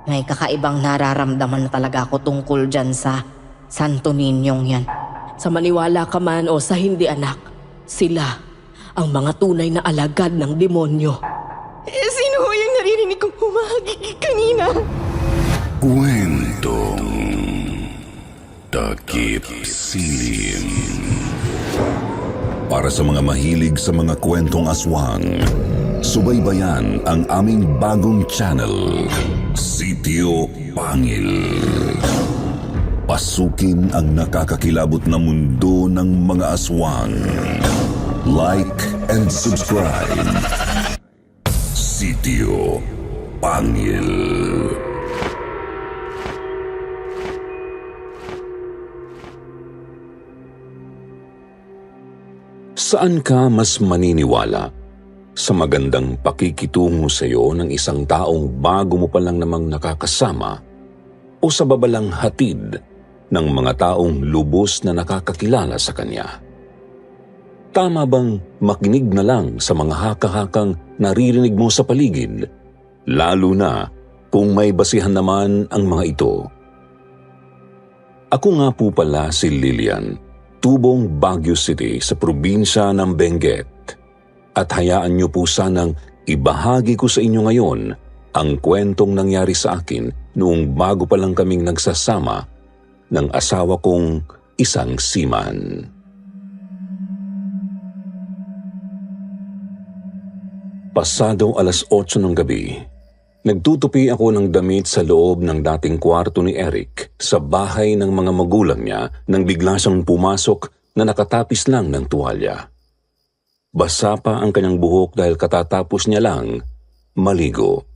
May kakaibang nararamdaman na talaga ako tungkol dyan sa Santo Ninyong yan. Sa maniwala ka man o sa hindi anak, sila ang mga tunay na alagad ng demonyo. Sino ho yung naririnig kong humahagik kanina? Kwentong Takip Silim. Para sa mga mahilig sa mga kwentong aswang, subaybayan ang aming bagong channel, Sitio Pangil. Pasukin ang nakakakilabot na mundo ng mga aswang. Like and subscribe. Sitio Pangil. Saan ka mas maniniwala? Sa magandang pakikitungo sa iyo ng isang taong bago mo pa lang namang nakakasama o sa babalang hatid ng mga taong lubos na nakakakilala sa kanya? Tama bang makinig na lang sa mga haka-hakang naririnig mo sa paligid, lalo na kung may basihan naman ang mga ito? Ako nga po pala si Lilian, tubong Baguio City sa probinsya ng Benguet. At hayaan niyo po sanang ibahagi ko sa inyo ngayon ang kwentong nangyari sa akin noong bago pa lang kaming nagsasama ng asawa kong isang seaman. Pasado 8:00 ng gabi, nagtutupi ako ng damit sa loob ng dating kwarto ni Eric sa bahay ng mga magulang niya nang bigla siyang pumasok na nakatapis lang ng tuwalya. Basa pa ang kanyang buhok dahil katatapos niya lang maligo.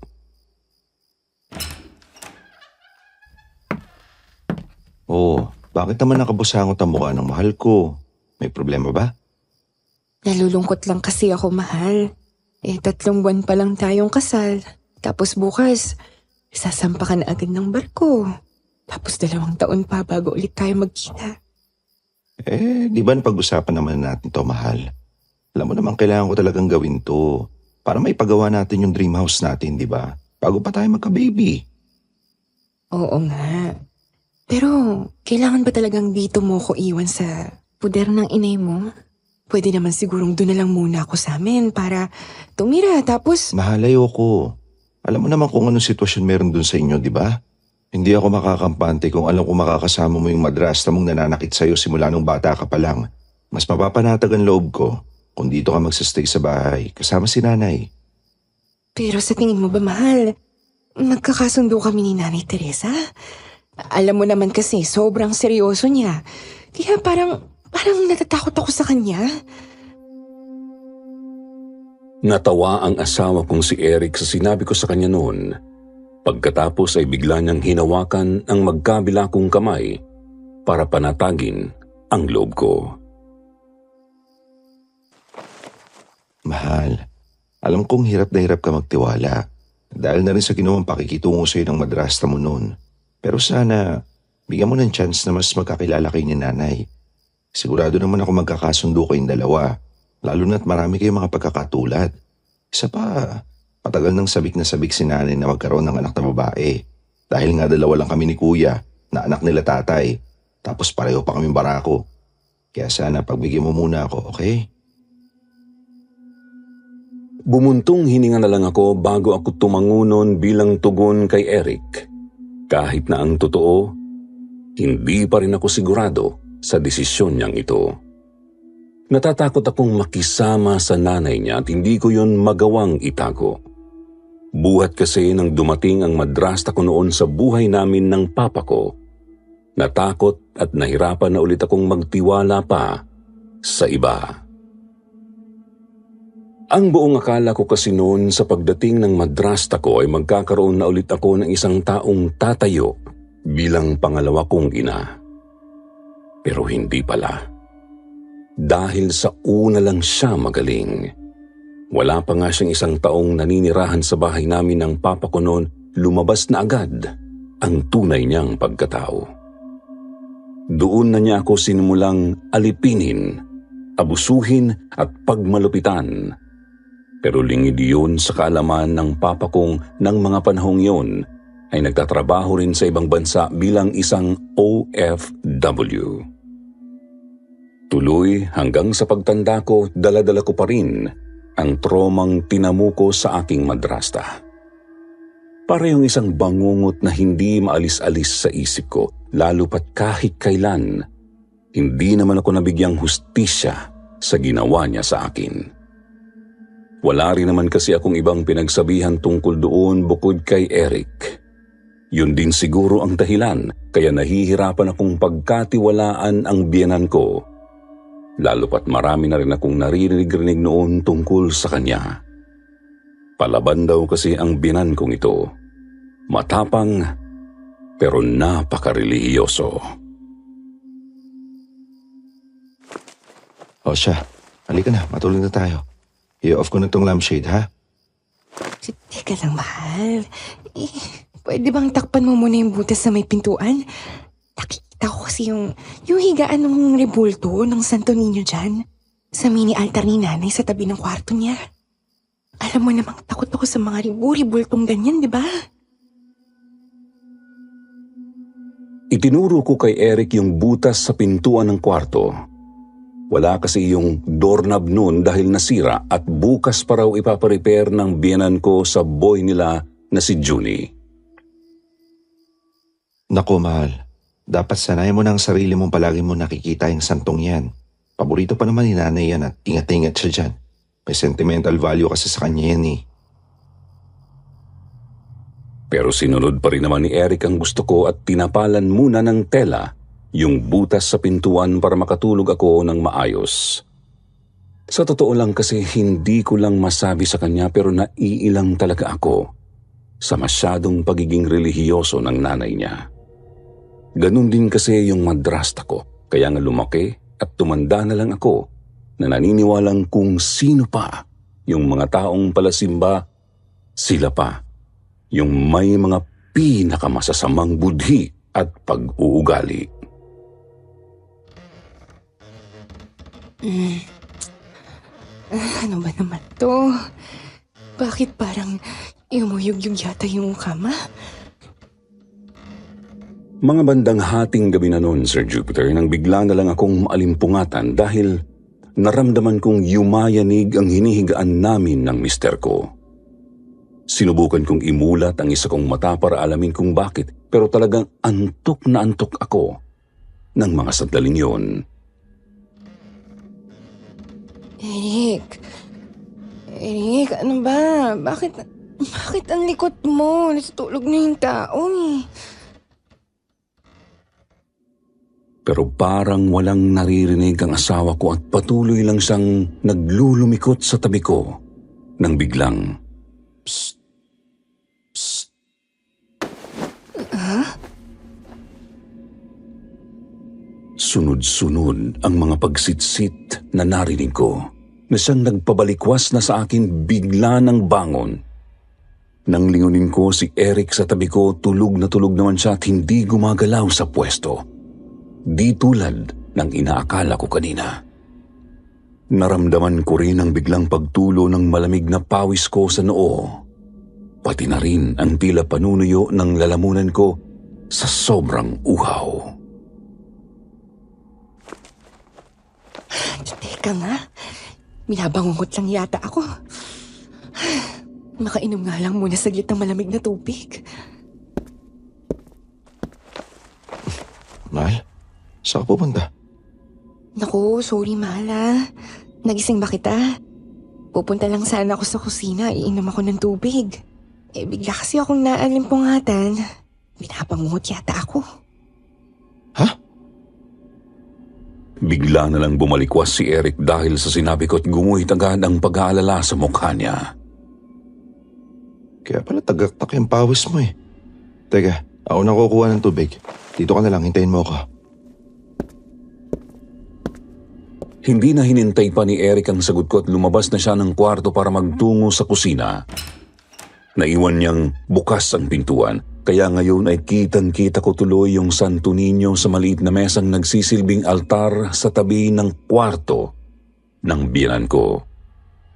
Oh, bakit naman nakabusangot ang mukha ng mahal ko? May problema ba? Nalulungkot lang kasi ako, mahal. 3 buwan pa lang tayong kasal. Tapos bukas, sasampakan na agad ng barko. Tapos 2 taon pa bago ulit tayo magkita. Di ba pag-usapan naman natin to, mahal? Alam mo naman kailangan ko talagang gawin to para maipagawa natin yung dream house natin, di ba? Bago pa tayo magka-baby. Oo nga. Pero, kailangan ba talagang dito mo ko iwan sa puder ng inay mo? Pwede naman sigurong doon na lang muna ako sa amin para tumira tapos... Mahal, ayoko. Alam mo naman kung anong sitwasyon meron doon sa inyo, di ba? Hindi ako makakampante kung alam ko makakasama mo yung madrasta mong nananakit sa'yo simula nung bata ka pa lang. Mas mapapanatag ang loob ko kung dito ka magsastay sa bahay kasama si nanay. Pero sa tingin mo ba, mahal, magkakasundo kami ni Nanay Teresa? Alam mo naman kasi sobrang seryoso niya. Kaya parang natatakot ako sa kanya. Natawa ang asawa kong si Eric sa sinabi ko sa kanya noon. Pagkatapos ay bigla niyang hinawakan ang magkabila kong kamay para panatagin ang loob ko. Mahal, alam kong hirap na hirap ka magtiwala dahil na rin sa ginawang pakikitungo sa'yo ng madrasta mo noon. Pero sana, bigyan mo ng chance na mas magkakilala kayo ni nanay. Sigurado naman ako magkakasundo kayong dalawa, lalo na't marami kayong mga pagkakatulad. Isa pa, matagal nang sabik na sabik si nanay na magkaroon ng anak na babae. Dahil nga 2 lang kami ni kuya, na anak nila tatay, tapos pareho pa kaming barako. Kaya sana pagbigyan mo muna ako, okay? Bumuntong hininga na lang ako bago ako tumangunon bilang tugon kay Eric. Kahit na ang totoo, hindi pa rin ako sigurado sa desisyon niyang ito. Natatakot akong makisama sa nanay niya at hindi ko yun magawang itago. Buhat kasi nang dumating ang madrasta ko noon sa buhay namin ng papa ko, natakot at nahirapan na ulit akong magtiwala pa sa iba. Ang buong akala ko kasi noon sa pagdating ng madrasta ko ay magkakaroon na ulit ako ng isang taong tatayo bilang pangalawa kong ina. Pero hindi pala. Dahil sa una lang siya magaling. Wala pa nga siyang 1 taong naninirahan sa bahay namin ng papa ko noon, lumabas na agad ang tunay niyang pagkatao. Doon na niya ako sinimulang alipinin, abusuhin at pagmalupitan. Pero lingid yun sa kaalaman ng papa kong ng mga panahong yun ay nagtatrabaho rin sa ibang bansa bilang isang OFW. Tuloy hanggang sa pagtanda ko, dala-dala ko pa rin ang tromang tinamuko sa aking madrasta. Para yung isang bangungot na hindi maalis-alis sa isip ko, lalo pat kahit kailan, hindi naman ako nabigyang hustisya sa ginawa niya sa akin. Wala rin naman kasi akong ibang pinagsabihan tungkol doon bukod kay Eric. Yun din siguro ang dahilan kaya nahihirapan akong pagkatiwalaan ang biyenan ko. Lalo pat marami na rin akong naririnig noon tungkol sa kanya. Palaban daw kasi ang biyenan kong ito. Matapang pero napakarelihiyoso. O siya, halika na, matulog na tayo. I-off ko na tong lampshade, ha? Teka lang, mahal. Pwede bang takpan mo muna yung butas sa may pintuan? Nakikita ko kasi yung higaan ng rebulto ng Santo Niño dyan. Sa mini altar ni nanay sa tabi ng kwarto niya. Alam mo namang takot ako sa mga rebultong ganyan, di ba? Itinuro ko kay Eric yung butas sa pintuan ng kwarto. Wala kasi yung doorknob noon dahil nasira at bukas pa raw ipaparepair ng biyenan ko sa boy nila na si Junie. Naku, mahal. Dapat sanayin mo na ang sarili mong palagi mo nakikita yung santong yan. Paborito pa naman ni nanay yan at ingat-ingat siya dyan. May sentimental value kasi sa kanya yan eh. Pero sinunod pa rin naman ni Eric ang gusto ko at tinapalan muna ng tela yung butas sa pintuan para makatulog ako ng maayos. Sa totoo lang kasi hindi ko lang masabi sa kanya pero naiilang talaga ako sa masyadong pagiging relihiyoso ng nanay niya. Ganun din kasi yung madrasta ko, kaya nga lumaki at tumanda na lang ako na naniniwalang kung sino pa yung mga taong palasimba, sila pa yung may mga pinakamasasamang budhi at pag-uugali. Ano ba naman to? Bakit parang umuyog-yog yata yung kama? Mga bandang hating gabi na noon, Sir Jupiter, nang bigla na lang akong maalimpungatan dahil naramdaman kong yumayanig ang hinihigaan namin ng mister ko. Sinubukan kong imulat ang isa kong mata para alamin kung bakit, pero talagang antok na antok ako ng mga sandaling yun. Eric, ano ba? Bakit ang likot mo? Natutulog na yung tao eh. Pero parang walang naririnig ang asawa ko at patuloy lang siyang naglulumikot sa tabi ko nang biglang, "Psst! Psst!" Sunod-sunod ang mga pagsitsit na narinig ko na siyang nagpabalikwas na sa akin bigla ng bangon. Nang lingunin ko si Eric sa tabi ko, tulog na tulog naman siya at hindi gumagalaw sa pwesto. Di tulad ng inaakala ko kanina. Naramdaman ko rin ang biglang pagtulo ng malamig na pawis ko sa noo. Pati na rin ang tila panunuyo ng lalamunan ko sa sobrang uhaw. Teka nga, binabangungot lang yata ako. Makainom nga lang muna saglit ng malamig na tubig. Mahal, saan ka pupunta? Naku, sorry mahal ah. Nagising ba kita? Pupunta lang sana ako sa kusina, iinom ako ng tubig. Bigla kasi akong naalimpungatan. Binabangungot yata ako. Ha? Bigla na lang bumalikwas si Eric dahil sa sinabi ko at gumuhit agad ang pag-aalala sa mukha niya. Kaya pala tagaktak yung pawis mo eh. Teka, ako na kukuha ng tubig. Dito ka na lang, hintayin mo ako. Hindi na hinintay pa ni Eric ang sagot ko at lumabas na siya ng kwarto para magtungo sa kusina. Naiwan niyang bukas ang pintuan, kaya ngayon ay kitang-kita ko tuloy yung Santo Niño sa maliit na mesang nagsisilbing altar sa tabi ng kwarto ng biyenan ko,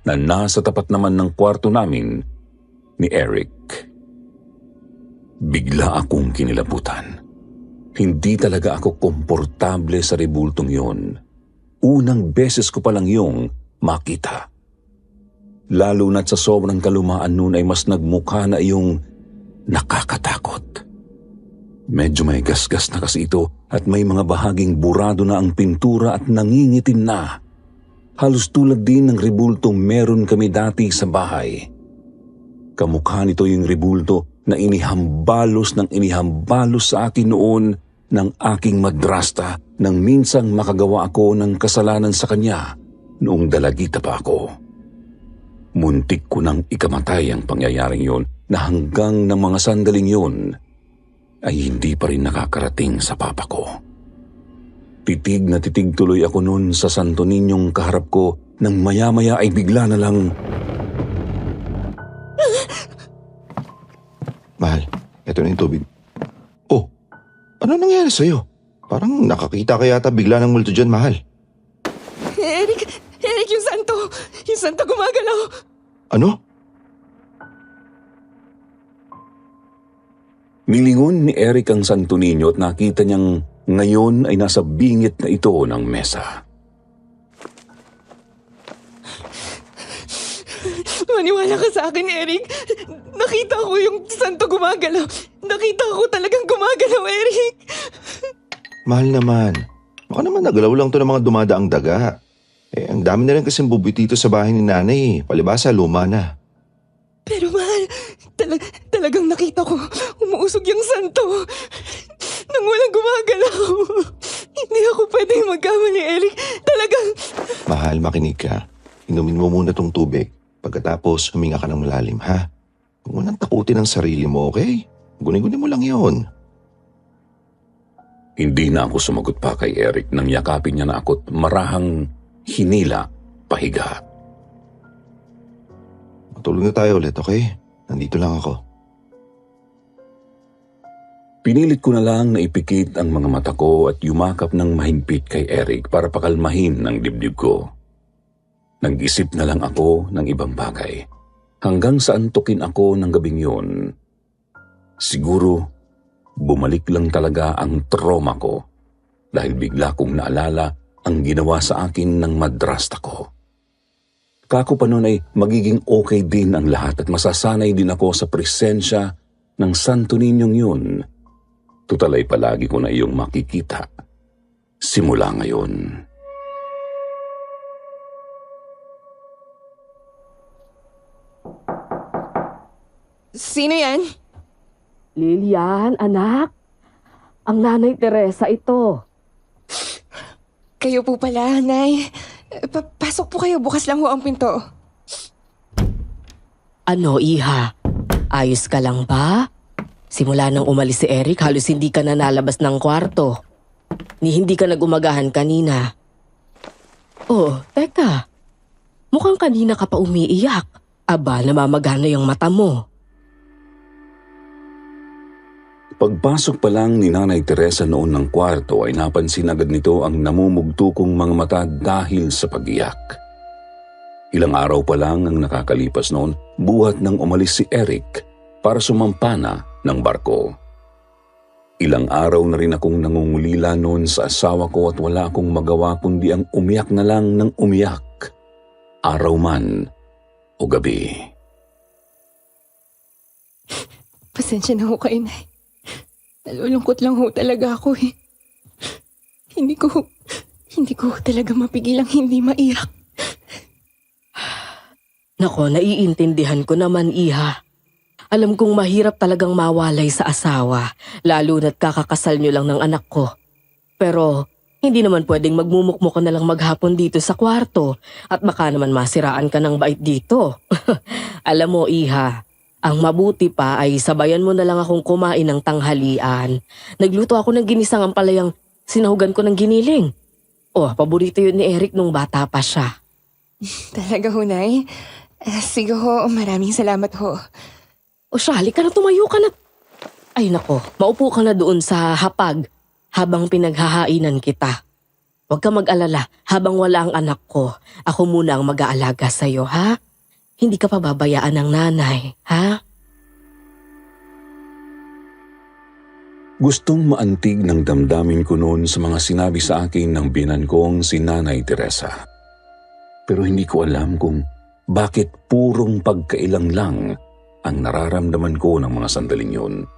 na nasa tapat naman ng kwarto namin ni Eric. Bigla akong kinilabutan. Hindi talaga ako komportable sa rebultong yun. Unang beses ko palang yung makita. Lalo na't sa sobrang kalumaan nun ay mas nagmukha na yung nakakatakot. Medyo may gasgas na kasi ito at may mga bahaging burado na ang pintura at nangingitim na. Halos tulad din ng rebultong meron kami dati sa bahay. Kamukha nito yung rebulto na inihambalos sa akin noon ng aking madrasta nang minsang makagawa ako ng kasalanan sa kanya noong dalagita pa ako. Muntik ko nang ikamatay ang pangyayaring yon na hanggang ng mga sandaling yon ay hindi pa rin nakakarating sa papa ko. Titig na titig tuloy ako noon sa Santo Niñong kaharap ko nang maya-maya ay bigla na lang, Mahal, eto na yung tubig. Oh, ano nangyari sa'yo? Parang nakakita ka yata bigla ng multo dyan, mahal. Eric, yung santo gumagalaw. Ano? nilingon ni Eric ang Santo Niño at nakita niyang ngayon ay nasa bingit na ito ng mesa. Maniwala ka sa akin, Eric. Nakita ko yung santo gumagalaw. Nakita ko talagang gumagalaw, Eric. Mahal naman. Baka naman nagalaw lang to ng mga dumadaang daga. Ang dami na rin kasing bubitito sa bahay ni nanay. Palibasa, luma na. Pero mahal, talagang nakita ko umuusog yung santo. Nang walang gumagalaw. Hindi ako pwedeng magkamali, Eric. Talagang... Mahal, makinig ka. Inumin mo muna tong tubig. Pagkatapos, huminga ka ng malalim, ha? Huwag mo nang takutin ang sarili mo, okay? Gunin-gunin mo lang yon. Hindi na ako sumagot pa kay Eric nang yakapin niya na ako't marahang hinila pahiga. Matulog na tayo ulit, okay? Nandito lang ako. Pinilit ko na lang na ipikit ang mga mata ko at yumakap ng mahimpit kay Eric para pakalmahin ang dibdib ko. Nag-isip na lang ako ng ibang bagay hanggang sa antukin ako ng gabing yun. Siguro, bumalik lang talaga ang trauma ko dahil bigla kong naalala ang ginawa sa akin ng madrasta ko. Kako pa noon ay magiging okay din ang lahat at masasanay din ako sa presensya ng Santo Niñong yun. Tutal ay palagi ko na iyong makikita simula ngayon. Sino yan? Lilian, anak. Ang nanay Teresa ito. Kayo po pala, Nay. Pasok po kayo, bukas lang ho ang pinto. Ano, iha? Ayos ka lang ba? Simula nang umalis si Eric, halos hindi ka na nalabas ng kwarto. Ni hindi ka nagumagahan kanina. Oh, teka. Mukhang kanina ka pa umiiyak. Aba, namamagana yung mata mo. Pagpasok pa lang ni Nanay Teresa noon ng kwarto ay napansin agad nito ang namumugto kong mga mata dahil sa pag-iyak. Ilang araw pa lang ang nakakalipas noon buhat nang umalis si Eric para sumampana ng barko. Ilang araw na rin akong nangungulila noon sa asawa ko at wala akong magawa kundi ang umiyak na lang ng umiyak, araw man o gabi. Pasensya na ho kayo, Nay. Nalulungkot lang ho talaga ako eh. Hindi ko talaga mapigilang hindi maiyak. Nako, naiintindihan ko naman, iha. Alam kong mahirap talagang mawalay sa asawa, lalo na't kakakasal nyo lang ng anak ko. Pero hindi naman pwedeng magmumukmo ka na lang maghapon dito sa kwarto at baka naman masiraan ka ng bait dito. Alam mo, iha, ang mabuti pa ay sabayan mo na lang akong kumain ng tanghalian. Nagluto ako ng ginisang ampalayang sinahugan ko ng giniling. Oh, paborito yun ni Eric nung bata pa siya. Talaga ho, Nay? Sige ho, maraming salamat ho. O siya, halika na, tumayo ka na. Ay nako, maupo ka na doon sa hapag habang pinaghahainan kita. Huwag ka mag-alala, habang wala ang anak ko, ako muna ang mag-aalaga sa'yo, ha? Hindi ka pa babayaan ng nanay, ha? Gustong maantig ng damdamin ko noon sa mga sinabi sa akin ng biyenan kong si Nanay Teresa. Pero hindi ko alam kung bakit purong pagkailang lang ang nararamdaman ko ng mga sandaling yun.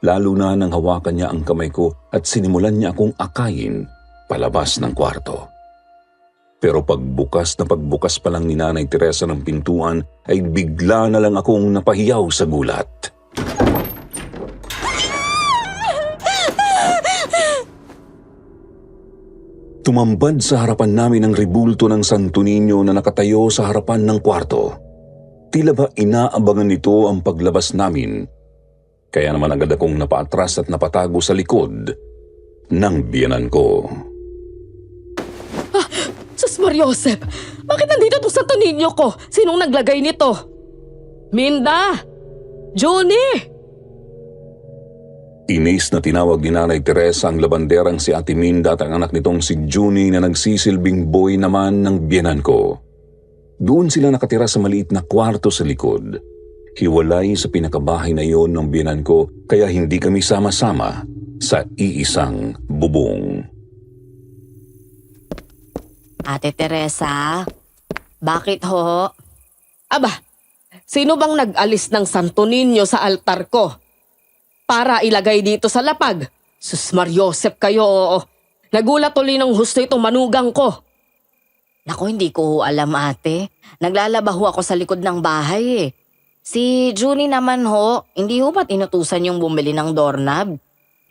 Lalo na nang hawakan niya ang kamay ko at sinimulan niya akong akayin palabas ng kwarto. Pero pagbukas pa lang ni Nanay Teresa ng pintuan ay bigla na lang akong napahiyaw sa gulat. Tumambad sa harapan namin ang rebulto ng Santo Niño na nakatayo sa harapan ng kwarto. Tila ba inaabangan nito ang paglabas namin. Kaya naman agad akong napaatras at napatago sa likod ng biyenan ko. Sus Mariosep, bakit nandito itong Santo Niño ko? Sinong naglagay nito? Minda! Johnny! Inis na tinawag ni Nanay Teresa ang labanderang si Ate Minda at ang anak nitong si Junie na nagsisilbing boy naman ng biyenan ko. Doon sila nakatira sa maliit na kwarto sa likod. Hiwalay sa pinakabahay na iyon ng biyenan ko kaya hindi kami sama-sama sa iisang bubong. Ate Teresa, bakit ho? Aba, sino bang nag-alis ng Santo Niño sa altar ko? Para ilagay dito sa lapag. Sus Mariosep kayo, oo. Nagulat tuloy ng husto itong manugang ko. Naku, hindi ko ho alam ate. Naglalaba ho ako sa likod ng bahay eh. Si Junie naman ho, hindi ho ba't inutusan yung bumili ng doorknob?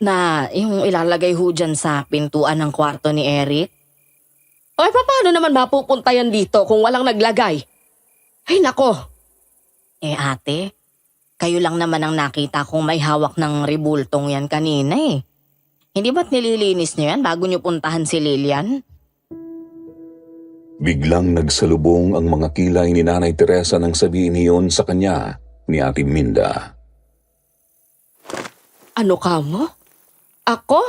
Na yung ilalagay ho dyan sa pintuan ng kwarto ni Eric? Ay, paano naman mapupunta yan dito kung walang naglagay? Ay, nako. Eh ate, kayo lang naman ang nakita kong may hawak ng rebultong yan kanina eh. Hindi ba't nililinis niyo yan bago niyo puntahan si Lilian? Biglang nagsalubong ang mga kilay ni Nanay Teresa nang sabihin niyon sa kanya ni Ate Minda. Ano ka mo? Ako?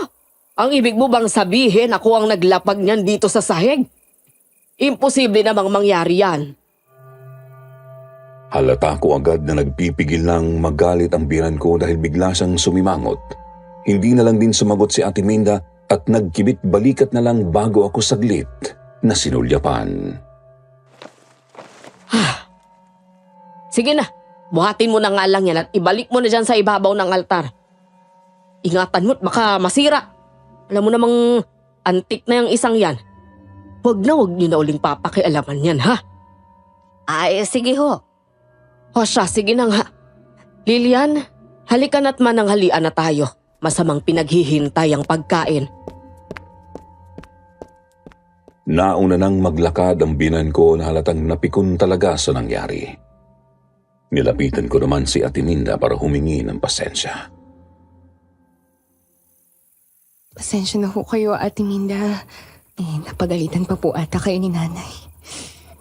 Ang ibig mo bang sabihin ako ang naglapag niyan dito sa sahig? Imposible namang mangyari yan. Halata ko agad na nagpipigil lang magalit ang biyenan ko dahil bigla siyang sumimangot. Hindi na lang din sumagot si Ate Minda at nagkibit balikat na lang bago ako saglit na sinulyapan. Sige na, buhatin mo na nga lang yan at ibalik mo na dyan sa ibabaw ng altar. Ingatan mo't baka masira. Alam mo namang antik na yung isang yan. Huwag niyo na uling papakialaman yan, ha? Ay, sige ho. O siya, sige na nga. Lilian, halikan at mananghalian na tayo. Masamang pinaghihintay ang pagkain. Nauna nang maglakad ang biyenan ko na halatang napikon talaga sa nangyari. Nilapitan ko naman si Ate Minda para humingi ng pasensya. Pasensya na ho kayo, Ate Minda. Napagalitan pa po ata kayo ni Nanay.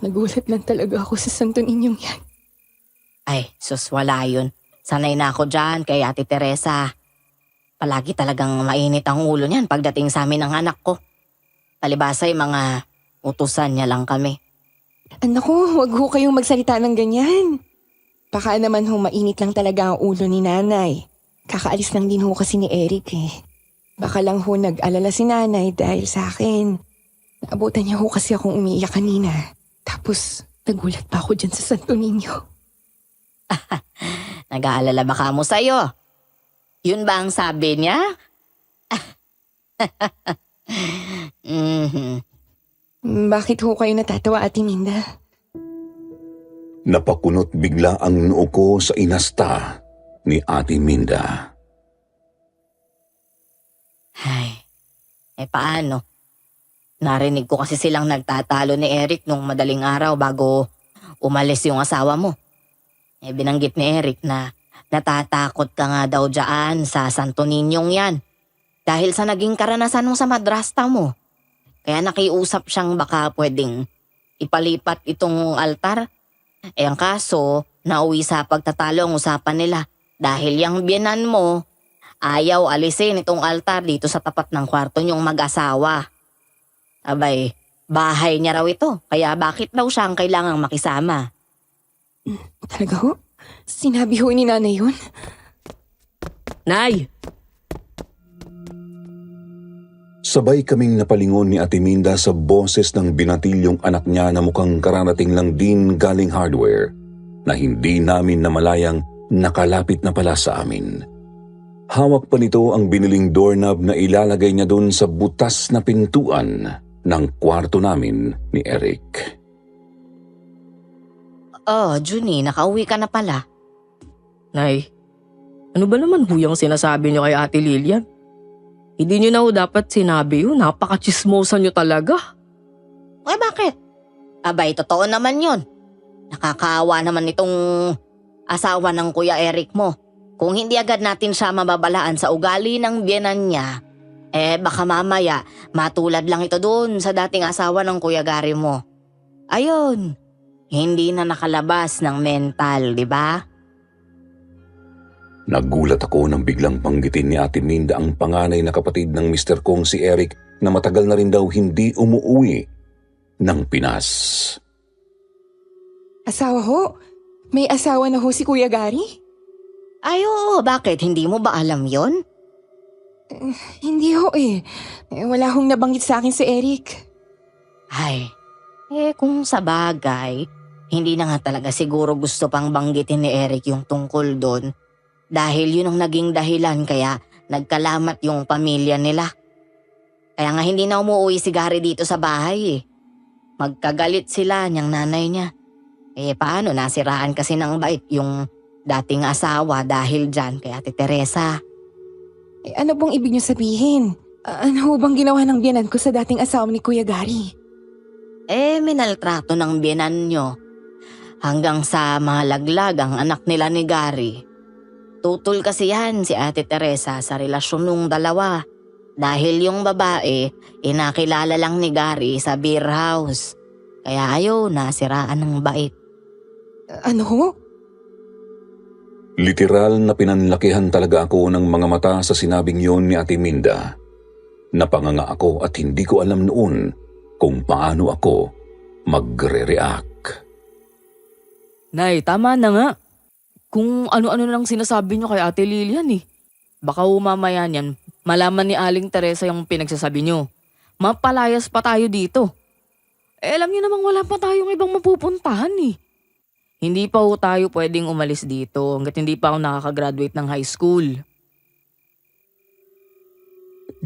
Nagulat lang talaga ako sa Santo Niñong yan. Ay, sus wala yun. Sanay na ako dyan kay Ate Teresa. Palagi talagang mainit ang ulo niyan pagdating sa amin ng anak ko. Palibasay mga utusan niya lang kami. Anak ko, wag ho kayong magsalita ng ganyan. Baka naman ho mainit lang talaga ang ulo ni Nanay. Kakaalis lang din ho kasi ni Eric eh. Baka lang ho nag-alala si Nanay dahil sa akin. Naabutan niya ho kasi akong umiiyak kanina. Tapos nagulat pa ako dyan sa Santo Niño. Nag-aalala ba ka mo sa'yo? Yun ba ang sabi niya? Bakit ho kayo natatawa, Ate Minda? Napakunot bigla ang noo ko sa inasta ni Ate Minda. Ay, paano? Narinig ko kasi silang nagtatalo ni Eric nung madaling araw bago umalis yung asawa mo. Binanggit ni Eric na natatakot ka nga daw dyan sa Santo Niñong yan. Dahil sa naging karanasan mo sa madrasta mo. Kaya nakiusap siyang baka pwedeng ipalipat itong altar. Ang kaso, nauwi sa pagtatalo ang usapan nila. Dahil yung biyenan mo, ayaw alisin itong altar dito sa tapat ng kwarto niyong mag-asawa. Abay, bahay niya raw ito. Kaya bakit daw siya ang kailangang makisama? Talaga ho? Sinabi ho ni Nanay yun? Nay, Sabay kaming napalingon ni Ate Minda sa boses ng binatilyong anak niya na mukhang kararating lang din galing hardware, na hindi namin namalayang nakalapit na pala sa amin. Hawak pa nito ang biniling doorknob na ilalagay niya doon sa butas na pintuan ng kwarto namin ni Eric. Oh, Junie, nakauwi ka na pala. Nay, ano ba naman huyang sinasabi niyo kay Ate Lilian? Hindi niyo na ho dapat sinabi yun. Napaka-chismosa niyo talaga. Eh bakit? Abay, totoo naman yon. Nakakaawa naman itong asawa ng Kuya Eric mo. Kung hindi agad natin siya mababalaan sa ugali ng biyenan niya, baka mamaya matulad lang ito doon sa dating asawa ng Kuya Gary mo. Ayun, hindi na nakalabas ng mental, di ba? Nagulat ako nang biglang banggitin ni Ate Minda ang panganay na kapatid ng Mr. Kong si Eric na matagal na rin daw hindi umuwi ng Pinas. Asawa ho? May asawa na ho si Kuya Gary? Ay oo, bakit? Hindi mo ba alam yon? Hindi ho eh. Wala hong nabanggit sa akin si Eric. Ay, kung sa bagay, hindi na nga talaga siguro gusto pang banggitin ni Eric yung tungkol doon. Dahil yun ang naging dahilan kaya nagkalamat yung pamilya nila. Kaya nga hindi na umuwi si Gary dito sa bahay eh. Magkagalit sila niyang nanay niya. Paano nasiraan kasi ng bait yung dating asawa dahil dyan kay Ate Teresa. Ano pong ibig niyo sabihin? Ano ho bang ginawa ng biyanan ko sa dating asawa ni Kuya Gary? Minaltrato ng biyenan niyo. Hanggang sa malaglag ang anak nila ni Gary. Tutol kasi yan si Ate Teresa sa relasyon nung dalawa. Dahil yung babae, nakilala lang ni Gary sa beer house. Kaya ayaw nasiraan ng bait. Ano ho? Literal na pinanlakihan talaga ako ng mga mata sa sinabing yon ni Ate Minda. Napanganga ako at hindi ko alam noon kung paano ako magre-react. Nay, tama na nga. Kung ano-ano nang sinasabi niyo kay Ate Lilian eh. Baka mamaya niyan, malaman ni Aling Teresa yung pinagsasabi niyo. Mapalayas pa tayo dito. Alam niyo namang wala pa tayong ibang mapupuntahan eh. Hindi pa ho tayo pwedeng umalis dito hanggat hindi pa ako nakakagraduate ng high school.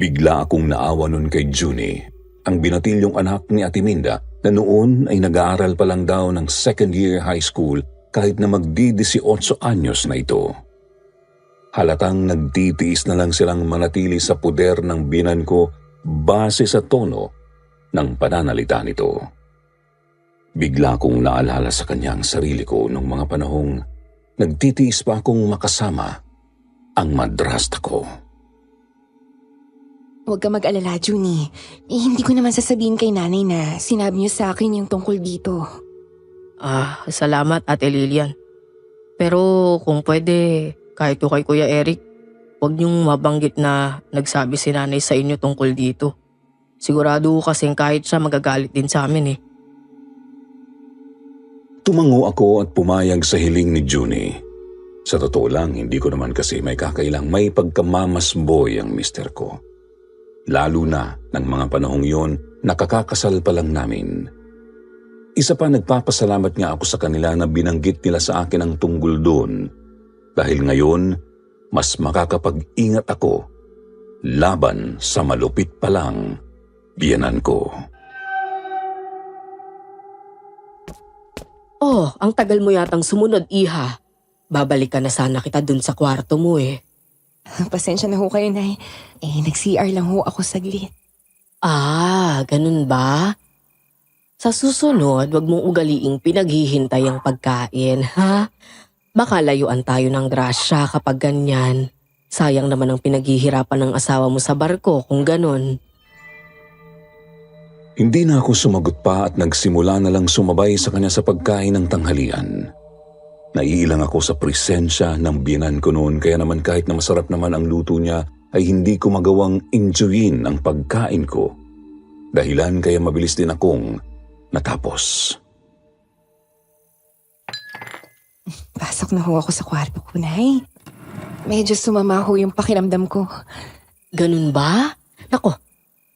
Bigla akong naawa nun kay Junie, ang binatilyong anak ni Ate Minda na noon ay nag-aaral pa lang daw ng second year high school kahit na magdi-18 anyos na ito. Halatang nagtitiis na lang silang manatili sa puder ng biyenan ko base sa tono ng pananalita nito. Bigla kong naalala sa kanya ang sarili ko nung mga panahong nagtitiis pa akong makasama ang madrasta ko. Huwag ka mag-alala, Junie. Hindi ko naman sasabihin kay nanay na sinabi niyo sa akin yung tungkol dito. Salamat Ate Lilian. Pero kung pwede, kahit kay Kuya Eric, huwag niyong mabanggit na nagsabi si nanay sa inyo tungkol dito. Sigurado kasing kahit siya magagalit din sa amin eh. Tumango ako at pumayag sa hiling ni Junie. Sa totoo lang, hindi ko naman kasi may kakailang may pagkamamasboy ang mister ko. Lalo na ng mga panahong yon, nakakakasal pa lang namin. Isa pa nagpapasalamat nga ako sa kanila na binanggit nila sa akin ang tungkol doon. Dahil ngayon, mas makakapag-ingat ako laban sa malupit pa lang biyenan ko. Oh, ang tagal mo yatang sumunod, Iha. Babalik ka na sana kita dun sa kwarto mo eh. Pasensya na ho kayo, Nay. Nag-CR lang ho ako saglit. Ganun ba? Sa susunod, wag mong ugaliing pinaghihintay ang pagkain, ha? Baka layuan tayo ng grasya kapag ganyan. Sayang naman ang pinaghihirapan ng asawa mo sa barko kung ganun. Hindi na ako sumagot pa at nagsimula na lang sumabay sa kanya sa pagkain ng tanghalian. Naiilang ako sa presensya ng biyenan ko noon kaya naman kahit na masarap naman ang luto niya ay hindi ko magawang enjoyin ang pagkain ko. Dahilan kaya mabilis din akong natapos. Pasok na ho ako sa kwarto ko, Nay. Medyo sumama ho yung pakiramdam ko. Ganun ba? Nako,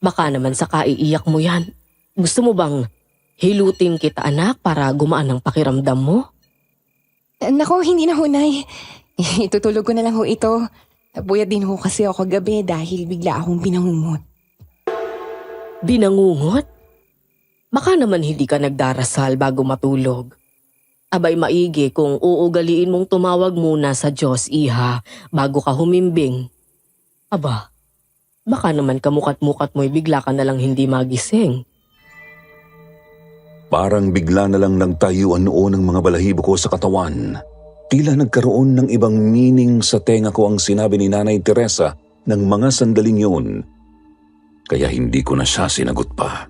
Baka naman sa kaiiyak mo yan. Gusto mo bang hilutin kita anak para gumaan ang pakiramdam mo? Nako, hindi na ho, Nay. Itutulog ko na lang ho ito. Napuyat din ho kasi ako gabi dahil bigla akong pinangungot. Binangungot? Baka naman hindi ka nagdarasal bago matulog. Abay maigi kung uugaliin mong tumawag muna sa Diyos, iha, bago ka humimbing. Aba, baka naman kamukat-mukat mo'y bigla ka nalang hindi magising. Parang bigla na lang nagtayuan noon ang mga balahibo ko sa katawan. Tila nagkaroon ng ibang meaning sa tenga ko ang sinabi ni Nanay Teresa ng mga sandaling yun. Kaya hindi ko na siya sinagot pa.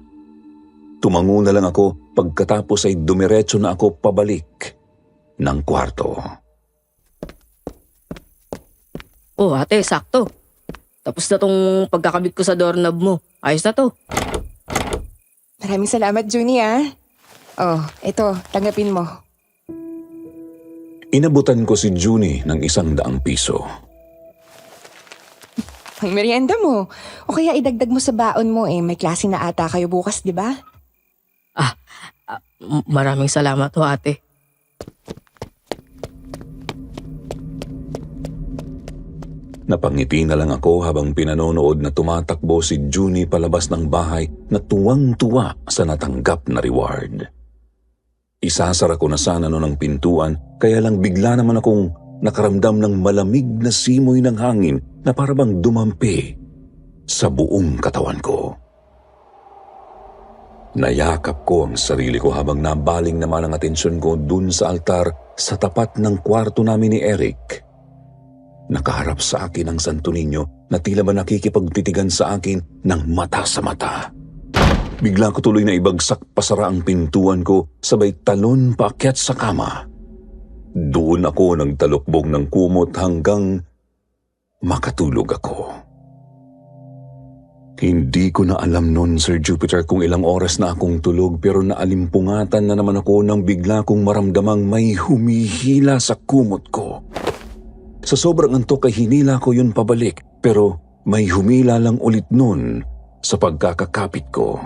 Tumango na lang ako pagkatapos ay dumiretso na ako pabalik ng kwarto. Oh ate, sakto. Tapos na tong pagkakabit ko sa doorknob mo. Ayos na to. Maraming salamat, Junie, ah. Oh, ito, tanggapin mo. Inabutan ko si Junie ng 100 piso. Ang merienda mo. O kaya idagdag mo sa baon mo may klase na ata kayo bukas, di ba? Maraming salamat ho ate. Napangiti na lang ako habang pinanonood na tumatakbo si Junie palabas ng bahay na tuwang-tuwa sa natanggap na reward. Isasara ko na sana noon ang pintuan kaya lang bigla naman akong nakaramdam ng malamig na simoy ng hangin na parabang dumampi sa buong katawan ko. Nayakap ko ang sarili ko habang nabaling naman ang atensyon ko dun sa altar sa tapat ng kwarto namin ni Eric. Nakaharap sa akin ang Santo Niño na tila ba nakikipagtitigan sa akin ng mata sa mata. Bigla ko tuloy na ibagsak pasara ang pintuan ko sabay talon paakyat sa kama. Doon ako nagtalukbog ng kumot hanggang makatulog ako. Hindi ko na alam noon, Sir Jupiter, kung ilang oras na akong tulog pero naalimpungatan na naman ako nang bigla kong maramdamang may humihila sa kumot ko. Sa sobrang antok ay hinila ko yun pabalik pero may humila lang ulit noon sa pagkakakapit ko.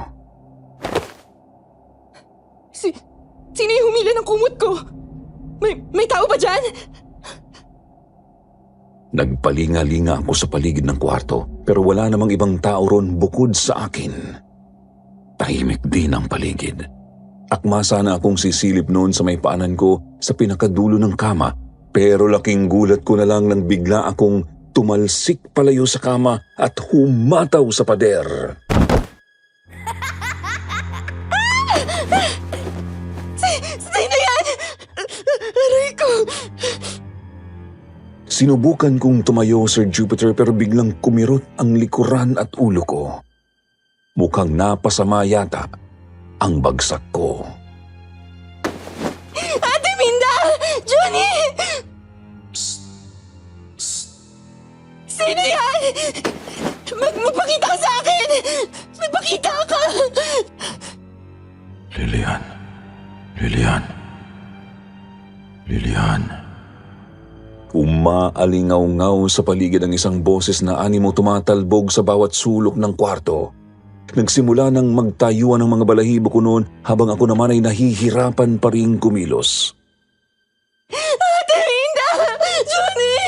Sino yung humila ng kumot ko? May tao ba dyan? Nagpalinga-linga ako sa paligid ng kwarto pero wala namang ibang tao ron bukod sa akin. Tahimik din ang paligid. Akma sana akong sisilip noon sa may paanan ko sa pinakadulo ng kama pero laking gulat ko na lang nang bigla akong tumalsik palayo sa kama at humataw sa pader. Sino yan? Aray ko! Sinubukan kong tumayo, Sir Jupiter, pero biglang kumirot ang likuran at ulo ko. Mukhang napasama yata ang bagsak ko. Ate Minda! Johnny! Sino yan? Magpakita ka sa akin! Magpakita ka! Lilian. Lilian. Lilian. Umaalingaw-ngaw sa paligid ang isang boses na animo tumatalbog sa bawat sulok ng kwarto. Nagsimula nang magtayuan ang mga balahibo ko noon habang ako naman ay nahihirapan pa rin kumilos. Ate Minda! Johnny!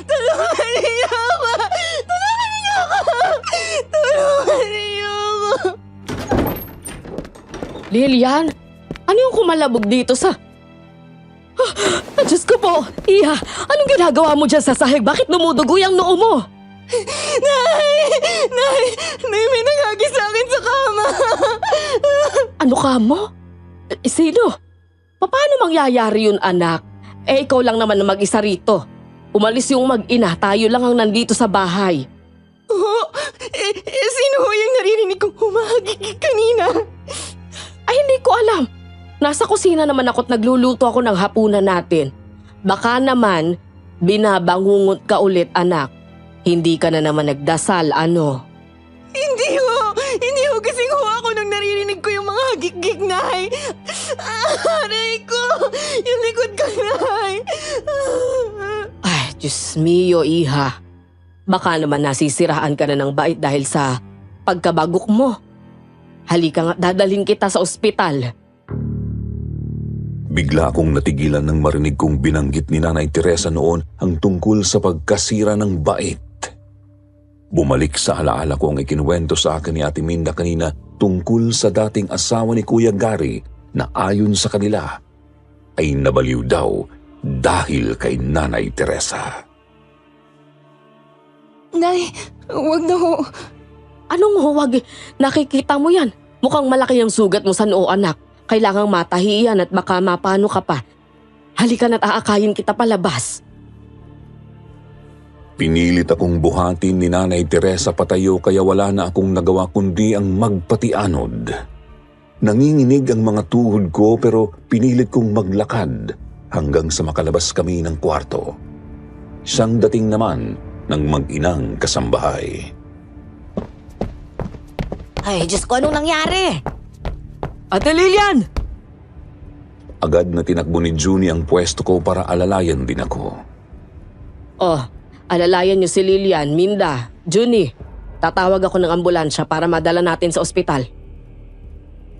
Tulungan niyo ako! Tulungan niyo ako! Tulungan niyo ako! Lilian, ano yung kumalabog dito sa... Diyos ko po, Iha, anong ginagawa mo dyan sa sahig? Bakit dumudugo yung noo mo? Nay, may nagagi sa akin sa kama. Ano ka mo? Sino? Paano mangyayari yun, anak? Ikaw lang naman na mag-isa rito. Umalis yung mag-ina, tayo lang ang nandito sa bahay. Sino ho yung naririnig kong humahagik kanina? Ay, hindi ko alam. Nasa kusina naman ako't nagluluto ako ng hapunan natin. Baka naman, binabangungot ka ulit, anak. Hindi ka na naman nagdasal, ano? Hindi ho kasing ho ako nung naririnig ko yung mga hagik-gik, Nay. Aray ko, yung likod ko, Nay. Ay, Diyos mio, Iha. Baka naman nasisiraan ka na ng bait dahil sa pagkabagok mo. Halika nga, dadalhin kita sa ospital. Bigla akong natigilan nang marinig kong binanggit ni Nanay Teresa noon ang tungkol sa pagkasira ng bait. Bumalik sa alaala ko ang ikinuwento sa akin ni Ate Minda kanina tungkol sa dating asawa ni Kuya Gary na ayon sa kanila ay nabaliw daw dahil kay Nanay Teresa. Nay, wag na ho. Anong huwag? Nakikita mo yan. Mukhang malaki ang sugat mo sa noo, anak. Kailangang matahi yan at baka mapano ka pa. Halika na't aakayin kita palabas. Pinilit akong buhatin ni Nanay Teresa patayo kaya wala na akong nagawa kundi ang magpatianod. Nanginginig ang mga tuhod ko pero pinilit kong maglakad hanggang sa makalabas kami ng kwarto. Siyang dating naman ng mag-inang kasambahay. Ay, Diyos ko, anong nangyari? Ate Lilian! Agad na tinakbo ni Junie ang pwesto ko para alalayan din ako. Oh, alalayan niyo si Lilian, Minda, Junie. Tatawag ako ng ambulansya para madala natin sa ospital.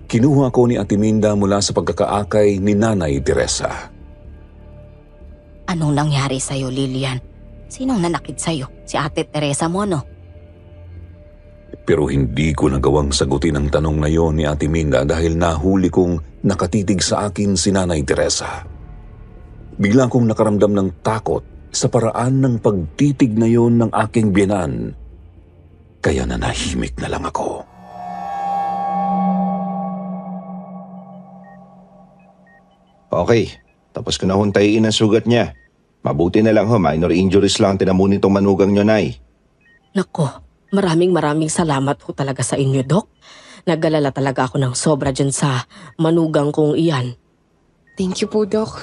Kinuha ko ni Ate Minda mula sa pagkakaakay ni Nanay Teresa. Anong nangyari sa'yo, Lilian? Sinong nanakit sa'yo? Si Ate Teresa mo, no? Pero hindi ko nagawang sagutin ang tanong na yon ni Ate Minda dahil nahuli kong nakatitig sa akin si Nanay Teresa. Bigla kong nakaramdam ng takot sa paraan ng pagtitig na yon ng aking biyenan. Kaya nanahimik na lang ako. Okay, tapos ko na huntayin ang sugat niya. Mabuti na lang ho, minor injuries lang tinamunin itong manugang nyo, Nay. Nako, maraming salamat ho talaga sa inyo, Dok. Nag-alala talaga ako ng sobra dyan sa manugang kong iyan. Thank you po, Doc.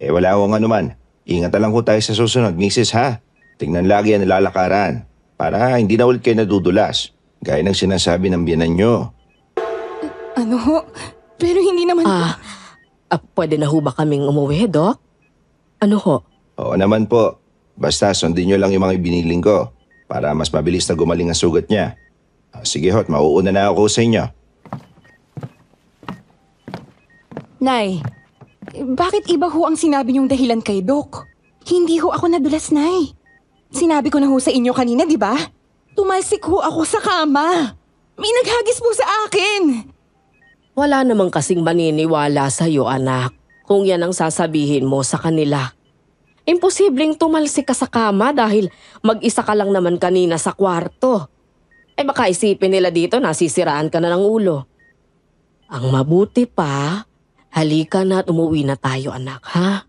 Wala akong anuman. Ingat na lang ho tayo sa susunod, Mrs. ha? Tingnan lagi ang nilalakaran para hindi na ulit kayo nadudulas. Gaya ng sinasabi ng biyanan nyo. Ano ho? Pero hindi naman Pwede na ho ba kaming umuwi, Dok? Ano ho? Oo naman po. Basta sundin nyo lang yung mga ibiniling ko para mas mabilis na gumaling ang sugat niya. Sige hot, mauuna na ako sa inyo. Nay, bakit iba ho ang sinabi niyong dahilan kay Doc? Hindi ho ako nadulas, Nay. Sinabi ko na ho sa inyo kanina, di ba? Tumalsik ho ako sa kama. May naghagis po sa akin. Wala namang kasing maniniwala sa'yo, anak, kung yan ang sasabihin mo sa kanila. Imposibleng tumalsik ka sa kama dahil mag-isa ka lang naman kanina sa kwarto. Baka isipin nila dito na sisiraan ka na ng ulo. Ang mabuti pa, halika na at umuwi na tayo, anak, ha?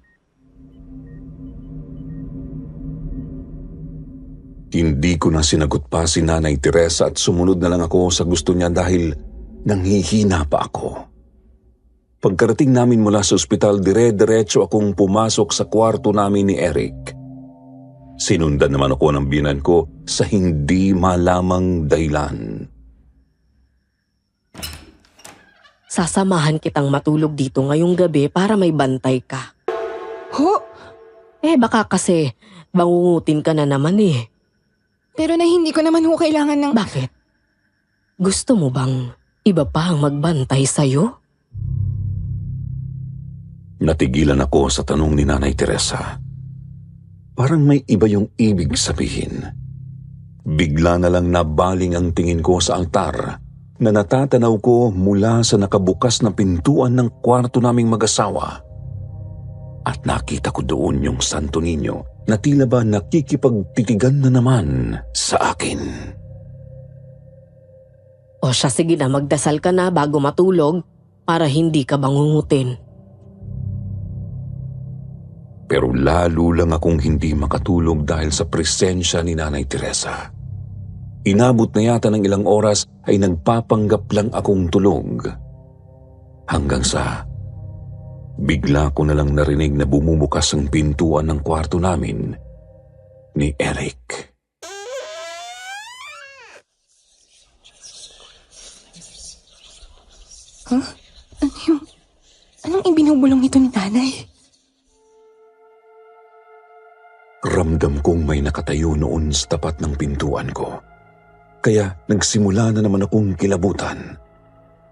Hindi ko na sinagot pa si Nanay Teresa at sumunod na lang ako sa gusto niya dahil nanghihina pa ako. Pagkarating namin mula sa ospital, dire-diretso akong pumasok sa kwarto namin ni Eric. Sinundan naman ako ng biyenan ko sa hindi malamang dahilan. Sasamahan kitang matulog dito ngayong gabi para may bantay ka. Ho? Baka kasi bangungutin ka na naman eh. Pero na hindi ko naman ho kailangan ng... Bakit? Gusto mo bang iba pa ang magbantay sa'yo? Natigilan ako sa tanong ni Nanay Teresa. Parang may iba yung ibig sabihin. Bigla na lang nabaling ang tingin ko sa altar na natatanaw ko mula sa nakabukas na pintuan ng kwarto naming mag-asawa. At nakita ko doon yung Santo Niño na tila ba nakikipagtitigan na naman sa akin. O siya, sige na, magdasal ka na bago matulog para hindi ka bangungutin. Pero lalo lang akong hindi makatulog dahil sa presensya ni Nanay Teresa. Inabot na yata ng ilang oras ay nagpapanggap lang akong tulog. Hanggang sa bigla ko na lang narinig na bumubukas ang pintuan ng kwarto namin ni Eric. Huh? Anong ibinubulong ito ni Nanay? Ramdam kong may nakatayo noon sa tapat ng pintuan ko. kaya nagsimula na naman akong kilabutan.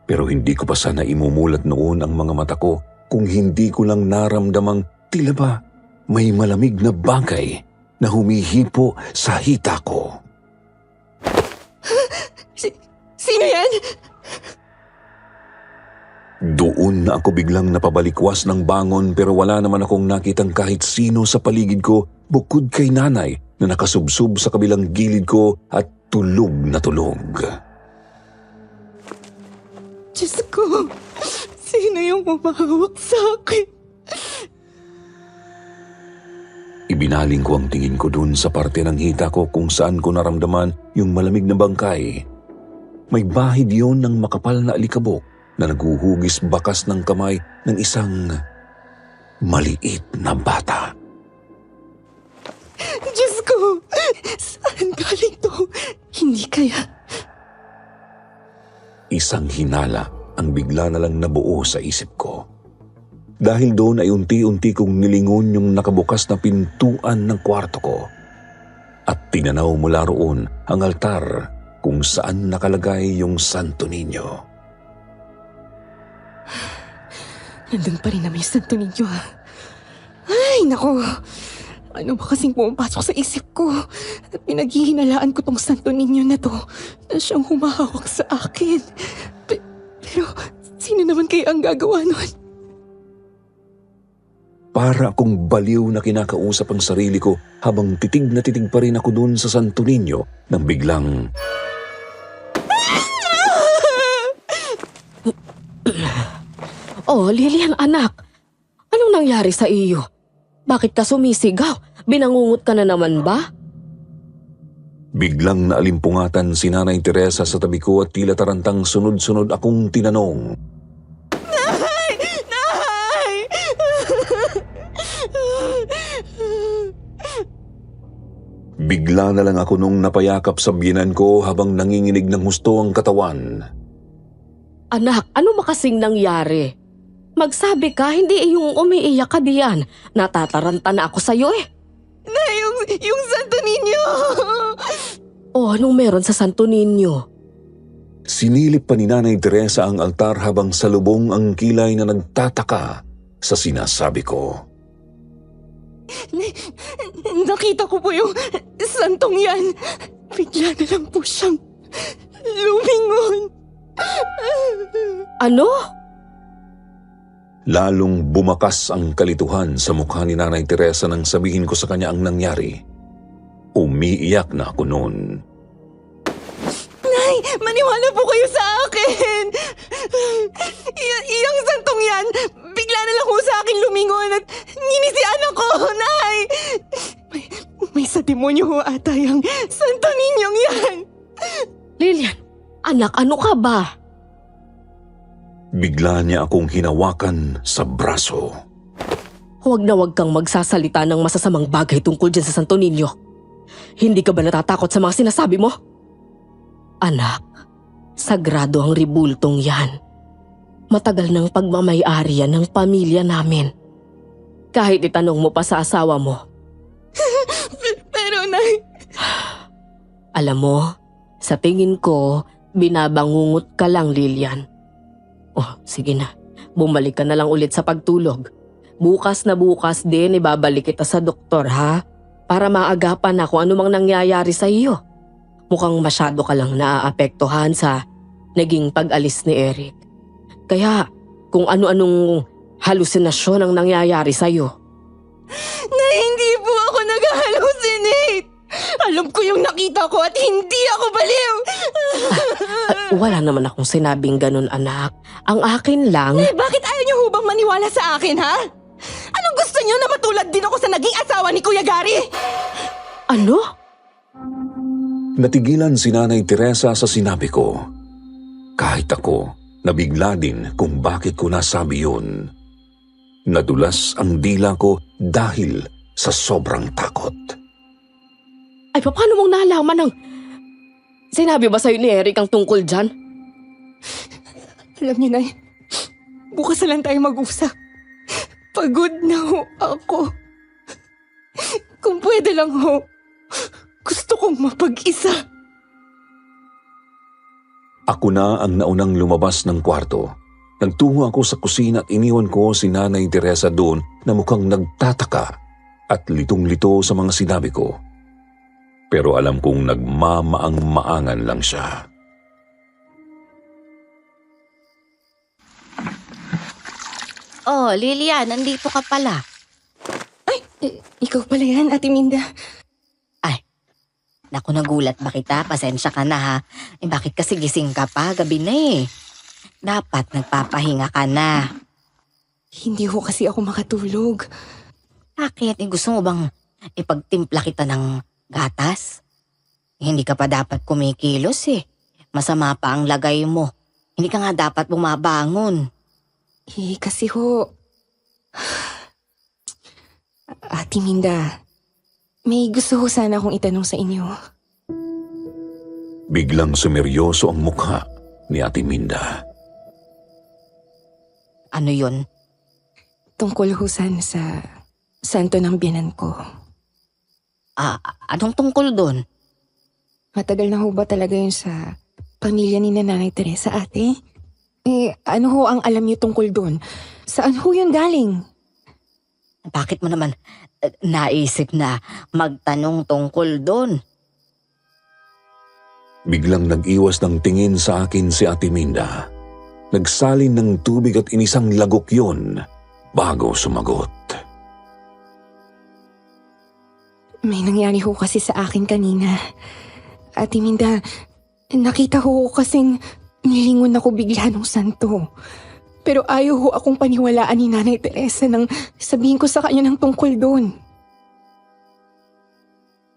Pero hindi ko pa sana imumulat noon ang mga mata ko kung hindi ko lang naramdamang tila ba may malamig na bagay na humihipo sa hita ko. Sino yan? Doon na ako biglang napabalikwas ng bangon pero wala naman akong nakitang kahit sino sa paligid ko bukod kay nanay na nakasubsob sa kabilang gilid ko at tulog na tulog. Diyos ko, sino yung humahawak sa akin? Ibinaling ko ang tingin ko dun sa parte ng hita ko kung saan ko naramdaman yung malamig na bangkay. May bahid yun ng makapal na alikabok na naghuhugis bakas ng kamay ng isang maliit na bata. Diyos ko, saan galing to? Hindi kaya. Isang hinala ang bigla na lang nabuo sa isip ko. Dahil doon ay unti-unti kong nilingon yung nakabukas na pintuan ng kwarto ko. At tinanaw mula roon ang altar kung saan nakalagay yung Santo Niño. Nandun pa rin naman yung Santo Niño, ha? Ay, nako. Ano ba kasing pumapasok sa isip ko? At pinaghihinalaan ko tong Santo Niño na to na siyang humahawak sa akin. Pero, sino naman kaya ang gagawa nun? Para akong baliw na kinakausap ang sarili ko habang titig na titig pa rin ako dun sa Santo Niño nang biglang... Oh, Lilian anak. Anong nangyari sa iyo? Bakit ka sumisigaw? Binangungot ka na naman ba? Biglang naalimpungatan si Nanay Teresa sa tabi ko at tila tarantang sunod-sunod akong tinanong. Nay! Bigla na lang ako nung napayakap sa biyenan ko habang nanginginig ng husto ang katawan. Anak, ano makasing nangyari? Magsabi ka, hindi yung umiiyak ka diyan. Natataranta na ako sa'yo eh. Nay, yung Santo Niño! Oh, anong meron sa Santo Niño? Sinilip pa ni Nanay Teresa ang altar habang salubong ang kilay na nagtataka sa sinasabi ko. Nakita ko po yung santong yan. Bigla na lang po siyang lumingon. Ano? Lalong bumakas ang kalituhan sa mukha ni Nanay Teresa nang sabihin ko sa kanya ang nangyari. Umiiyak na ako noon. Nay, maniwala po kayo sa akin. Iyang santong yan, bigla na lang po sa akin lumingon at ninisian ako, Nay. May sa demonyo ho ata yung Santo Ninyong yan. Lilian, anak, ano ka ba? Bigla niya akong hinawakan sa braso. Huwag na huwag kang magsasalita ng masasamang bagay tungkol dyan sa Santo Niño. Hindi ka ba natatakot sa mga sinasabi mo? Anak, sagrado ang ribultong yan. Matagal ng pagmamay-ari yan ng pamilya namin. Kahit itanong mo pa sa asawa mo. Pero, Nay, Alam mo, sa tingin ko, binabangungot ka lang, Lilian. Oh, sige na. Bumalik ka na lang ulit sa pagtulog. Bukas na bukas din, ibabalik kita sa doktor, ha? Para maagapan na kung ano mang nangyayari sa iyo. Mukhang masyado ka lang naaapektuhan sa naging pag-alis ni Eric. Kaya, kung ano-anong halusinasyon ang nangyayari sa iyo. Nay, hindi po ako nag-hallucinate. Alam ko yung nakita ko at hindi ako baliw. At wala naman akong sinabing ganun, anak. Ang akin lang... Bakit ayaw niyo hubang maniwala sa akin, ha? Anong gusto niyo na matulad din ako sa naging asawa ni Kuya Gary? Ano? Natigilan si Nanay Teresa sa sinabi ko. Kahit ako, nabigla din kung bakit ko nasabi yun. Nadulas ang dila ko dahil sa sobrang takot. Ay, paano mong nalaman ng... Sinabi ba sa'yo ni Eric ang tungkol dyan? Alam niyo, Nay, bukas na lang tayo mag-usap. Pagod na ho ako. Kung pwede lang ho, gusto kong mapag-isa. Ako na ang naunang lumabas ng kwarto. Nagtungo ako sa kusina at iniwan ko si Nanay Teresa doon na mukhang nagtataka at litong-lito sa mga sinabi ko. Pero alam kong nagmamaang-maangan lang siya. Oh, Lilia, nandito ka pala. Ikaw pala yan, Ate Minda. Naku, nagulat ba kita? Pasensya ka na ha. Bakit kasi gising ka pa? Gabi na eh. Dapat nagpapahinga ka na. Hindi ho kasi ako makatulog. Bakit? Gusto mo bang ipagtimpla kita ng gatas? Hindi ka pa dapat kumikilos eh. Masama pa ang lagay mo. Hindi ka nga dapat bumabangon. Kasi ho... Ate Minda, may gusto ho sana akong itanong sa inyo. Biglang sumeryoso ang mukha ni Ate Minda. Ano yun? Tungkol ho sana sa santo ng biyanan ko. Anong tungkol doon? Matagal na ho ba talaga yun sa pamilya ni Nanay Teresa, ate? Ano ho ang alam niyo tungkol doon? Saan ho yun galing? Bakit mo naman naisip na magtanong tungkol doon? Biglang nag-iwas ng tingin sa akin si Ate Minda. Nagsalin ng tubig at inisang lagok yun bago sumagot. May nangyari ho kasi sa akin kanina. Ate Minda, nakita ho kasing nilingon ako bigla ng santo. Pero ayaw ho akong paniwalaan ni Nanay Teresa nang sabihin ko sa kanya ng tungkol doon.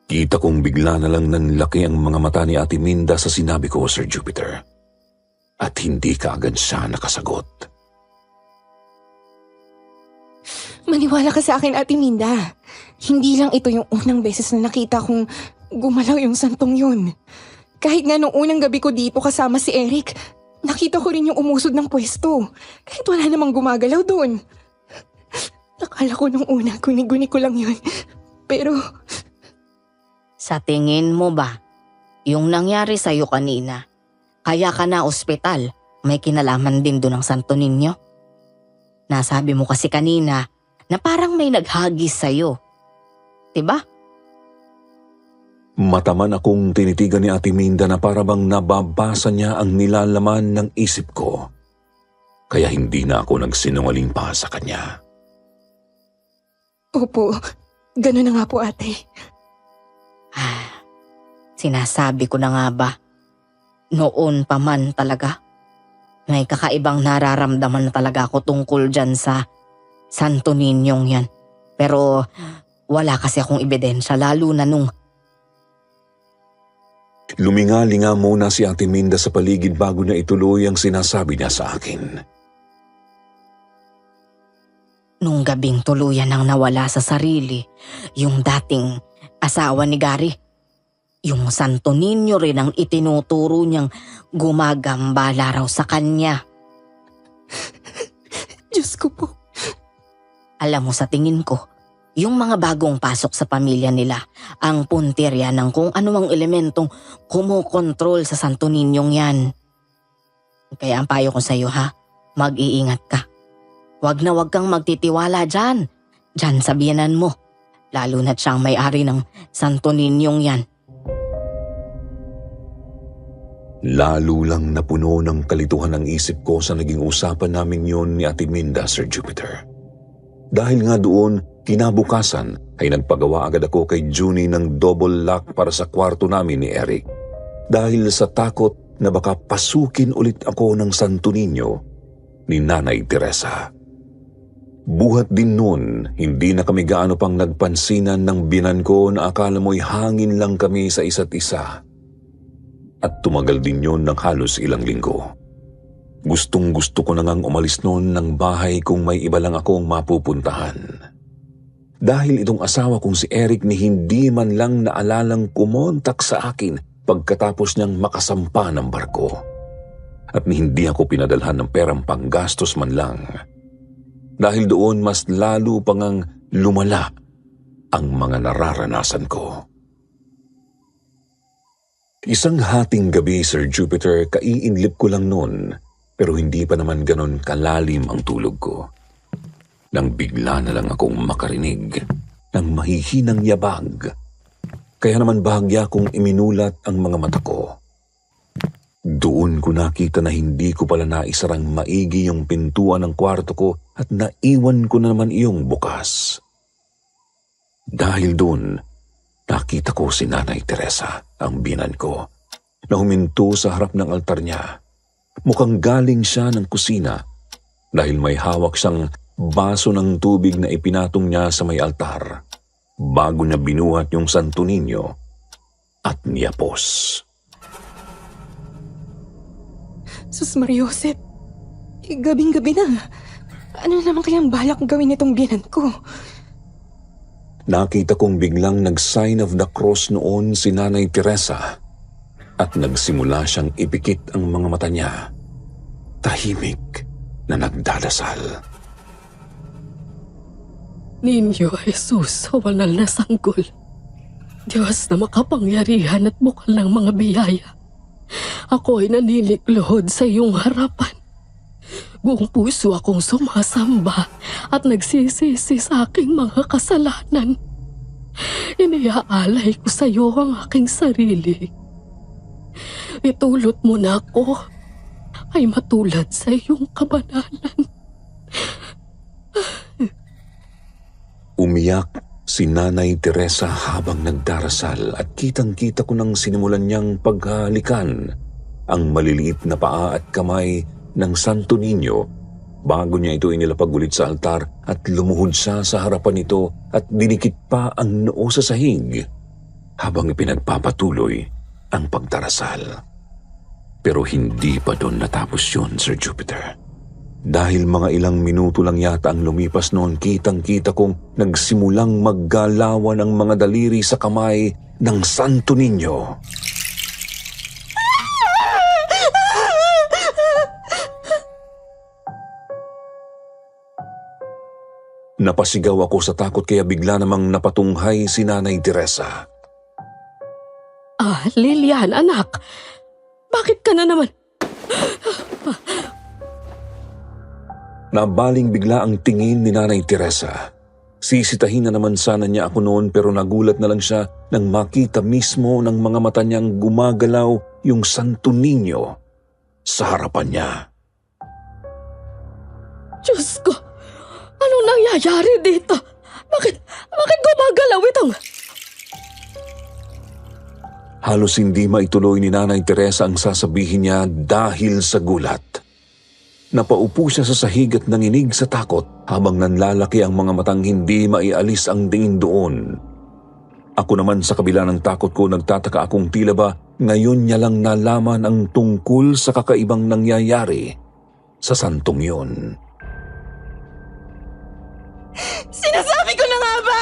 Kita kong bigla na lang nanlaki ang mga mata ni Ate Minda sa sinabi ko, Sir Jupiter. At hindi kaagad siya nakasagot. Maniwala ka sa akin, Ate Minda. Hindi lang ito yung unang beses na nakita kong gumalaw yung santong yun. Kahit nga nung unang gabi ko dito kasama si Eric, nakita ko rin yung umusod ng pwesto. Kahit wala namang gumagalaw doon. Nakala ko nung una, guni-guni ko lang yun. Pero... Sa tingin mo ba, yung nangyari sa'yo kanina, kaya ka na ospital, may kinalaman din doon ang Santo Niño? Nasabi mo kasi kanina na parang may naghagis sa'yo. Diba? Mataman akong tinitigan ni Ate Minda na para bang nababasa niya ang nilalaman ng isip ko. Kaya hindi na ako nagsinungaling pa sa kanya. Opo, gano'n na nga po, ate. Sinasabi ko na nga ba, noon pa man talaga, may kakaibang nararamdaman na talaga ako tungkol dyan sa Santo Niñong yan. Pero wala kasi akong ebidensya, lalo na nung... Luminga-linga muna si Ate Minda sa paligid bago niya ituloy ang sinasabi niya sa akin. Nung gabing tuluyan nang nawala sa sarili, yung dating asawa ni Gary. Yung Santo Niño rin ang itinuturo niyang gumagambala raw sa kanya. Diyos ko po. Alam mo, sa tingin ko, yung mga bagong pasok sa pamilya nila, ang puntirya ng kung anumang elementong kumokontrol sa Santo Niñong yan. Kaya ang payo ko sa'yo ha, mag-iingat ka. Wag na wag kang magtitiwala dyan. Dyan sa biyanan mo. Lalo na't siyang may-ari ng Santo Niñong yan. Lalo lang napuno ng kalituhan ang isip ko sa naging usapan namin yon ni Ate Minda, Sir Jupiter. Dahil nga doon, kinabukasan ay nagpagawa agad ako kay Junie ng double lock para sa kwarto namin ni Eric. Dahil sa takot na baka pasukin ulit ako ng Santo Niño ni Nanay Teresa. Buhat din noon, hindi na kami gaano pang nagpansinan ng binan ko na akala mo'y hangin lang kami sa isa't isa. At tumagal din yon ng halos ilang linggo. Gustong gusto ko na ngang umalis noon ng bahay kung may iba lang akong mapupuntahan. Dahil itong asawa kong si Eric ni hindi man lang naalalang kumontak sa akin pagkatapos niyang makasampa ng barko. At ni hindi ako pinadalhan ng perang panggastos man lang. Dahil doon mas lalo pang ang lumala ang mga nararanasan ko. Isang hating gabi, Sir Jupiter, kaiinlip ko lang noon, pero hindi pa naman ganon kalalim ang tulog ko. Nang bigla na lang akong makarinig ng mahihinang yabag. Kaya naman bahagya kong iminulat ang mga mata ko. Doon ko nakita na hindi ko pala naisarang maigi yung pintuan ng kwarto ko at naiwan ko na naman iyong bukas. Dahil doon, nakita ko si Nanay Teresa, ang binan ko, na huminto sa harap ng altar niya. Mukhang galing siya ng kusina dahil may hawak siyang baso ng tubig na ipinatong niya sa may altar bago niya binuhat yung Santo Niño at niyapos. Sus Mariosep, gabing-gabi na. Ano naman kayang balak gawin itong biyanan ko? Nakita kong biglang nag-sign of the cross noon si Nanay Teresa at nagsimula siyang ipikit ang mga mata niya. Tahimik na nagdadasal. Ninyo Jesus, sa banal na sanggol. Diyos na makapangyarihan at bukal ng mga biyaya. Ako ay naniliklohod sa iyong harapan. Buong puso akong sumasamba at nagsisisi sa aking mga kasalanan. Iniaalay ko sa iyo ang aking sarili. Itulot mo na ako ay matulad sa iyong kabanalan. Umiyak si Nanay Teresa habang nagdarasal at kitang-kita ko nang sinimulan niyang paghalikan ang maliliit na paa at kamay ng Santo Niño bago niya ito inilapag ulit sa altar at lumuhod siya sa harapan nito at dinikit pa ang noo sa sahig habang ipinagpapatuloy ang pagdarasal. Pero hindi pa doon natapos yun, Sir Jupiter. Dahil mga ilang minuto lang yata ang lumipas noon, kitang-kita kong nagsimulang maggalawan ang mga daliri sa kamay ng Santo Niño. Napasigaw ako sa takot kaya bigla namang napatunghay si Nanay Teresa. Lilian, anak. Bakit ka na naman? Nabaling bigla ang tingin ni Nanay Teresa. Sisitahin na naman sana niya ako noon pero nagulat na lang siya nang makita mismo ng mga mata niyang gumagalaw yung Santo Niño sa harapan niya. Diyos ko, anong nangyayari dito? Bakit gumagalaw itong... Halos hindi maituloy ni Nanay Teresa ang sasabihin niya dahil sa gulat. Napaupo siya sa sahig at nanginig sa takot habang nanlalaki ang mga matang hindi maialis ang tingin doon. Ako naman sa kabila ng takot ko nagtataka akong tila ba ngayon niya lang nalaman ang tungkol sa kakaibang nangyayari sa santong yun. Sinasabi ko na nga ba?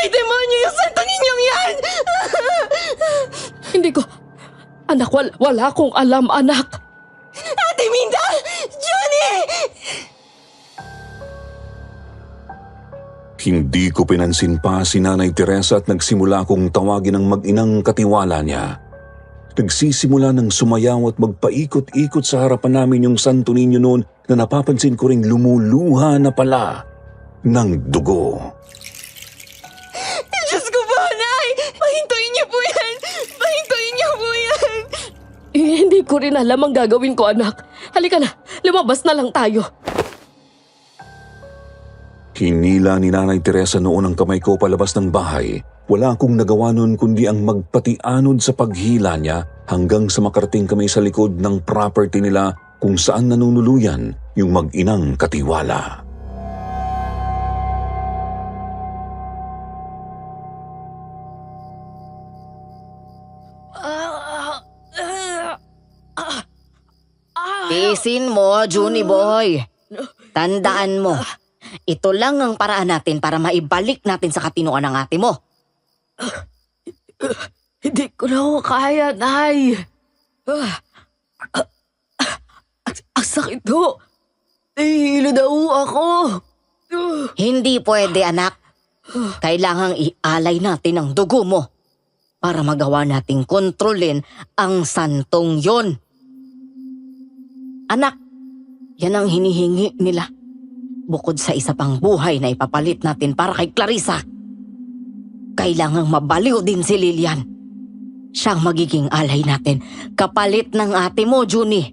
May demonyo yung Santo Ninyong yan! Hindi ko... Anak, wala akong alam, anak. Ate Minda! Johnny! Hindi ko pinansin pa si Nanay Teresa at nagsimula akong tawagin ang mag-inang katiwala niya. Nagsisimula ng sumayaw at magpaikot-ikot sa harapan namin yung Santo Niño noon na napapansin ko ring lumuluha na pala ng dugo. Diyos ko po, Nay! Pahintuin niyo po yan! Pahintuin niyo po yan! Hindi ko rin alam ang gagawin ko, anak. Halika na, lumabas na lang tayo. Hinila ni Nanay Teresa noon ang kamay ko palabas ng bahay. Wala akong nagawa noon kundi ang magpatianod sa paghila niya hanggang sa makarating kami sa likod ng property nila kung saan nanunuluyan yung mag-inang katiwala. Tiisin mo, Juni boy. Tandaan mo, ito lang ang paraan natin para maibalik natin sa katinuan ng ate mo. Hindi ko na ho kaya, Nay. Ang sakit ho. Nahihilo na ho ako. Hindi pwede, anak. Kailangang ialay natin ang dugo mo. para magawa nating kontrolin ang santong yon. Anak, yan ang hinihingi nila. Bukod sa isa pang buhay na ipapalit natin para kay Clarissa, kailangang mabaliw din si Lilian. Siyang magiging alay natin, kapalit ng ate mo, Junie.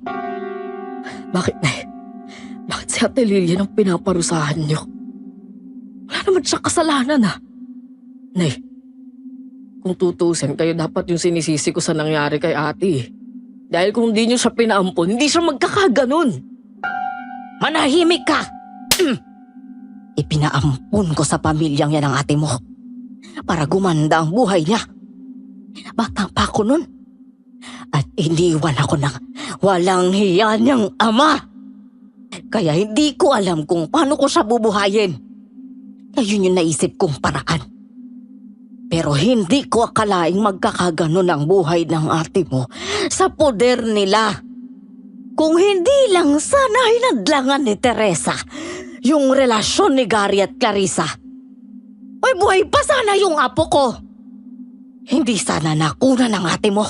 Bakit, Nay? Bakit si Ate Lilian ang pinaparusahan niyo? Wala naman siya kasalanan, ha? Nay, kung tutusin kayo, dapat yung sinisisi ko sa nangyari kay ate. Dahil kung di niyo siya pinaampon, hindi siya magkakaganon. Manahimik ka! Ipinaampun ko sa pamilyang yan ang ate mo para gumanda ang buhay niya. Bata pa ako nun. At iniwan ako ng walang hiya niyang ama. Kaya hindi ko alam kung paano ko siya bubuhayin. Ayun yung naisip kong paraan. Pero hindi ko akalaing magkakaganon ang buhay ng ate mo sa poder nila. Kung hindi lang sana hinadlangan ni Teresa yung relasyon ni Gary at Clarissa, ay buhay pa sana yung apo ko. Hindi sana nakuna ng ate mo.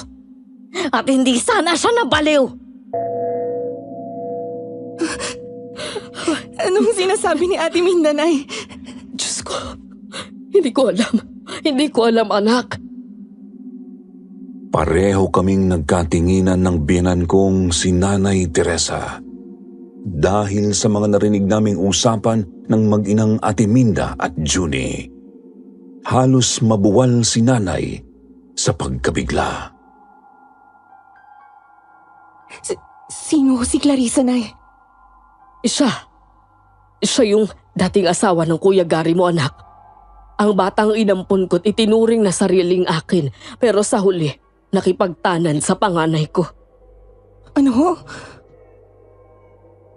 At hindi sana siya nabaliw. Anong sinasabi ni Ate Minda, Nay? Diyos ko, hindi ko alam. Hindi ko alam, anak. Pareho kaming nagkatinginan ng biyenan kong si Nanay Teresa. Dahil sa mga narinig naming usapan ng mag-inang Ate Minda at Junie. Halos mabuwal si Nanay sa pagkabigla. Sino si Clarissa, Nay? Siya yung dating asawa ng Kuya Gary mo, anak. Ang batang inampun ko't itinuring na sariling akin, pero sa huli, nakipagtanan sa panganay ko. Ano ho?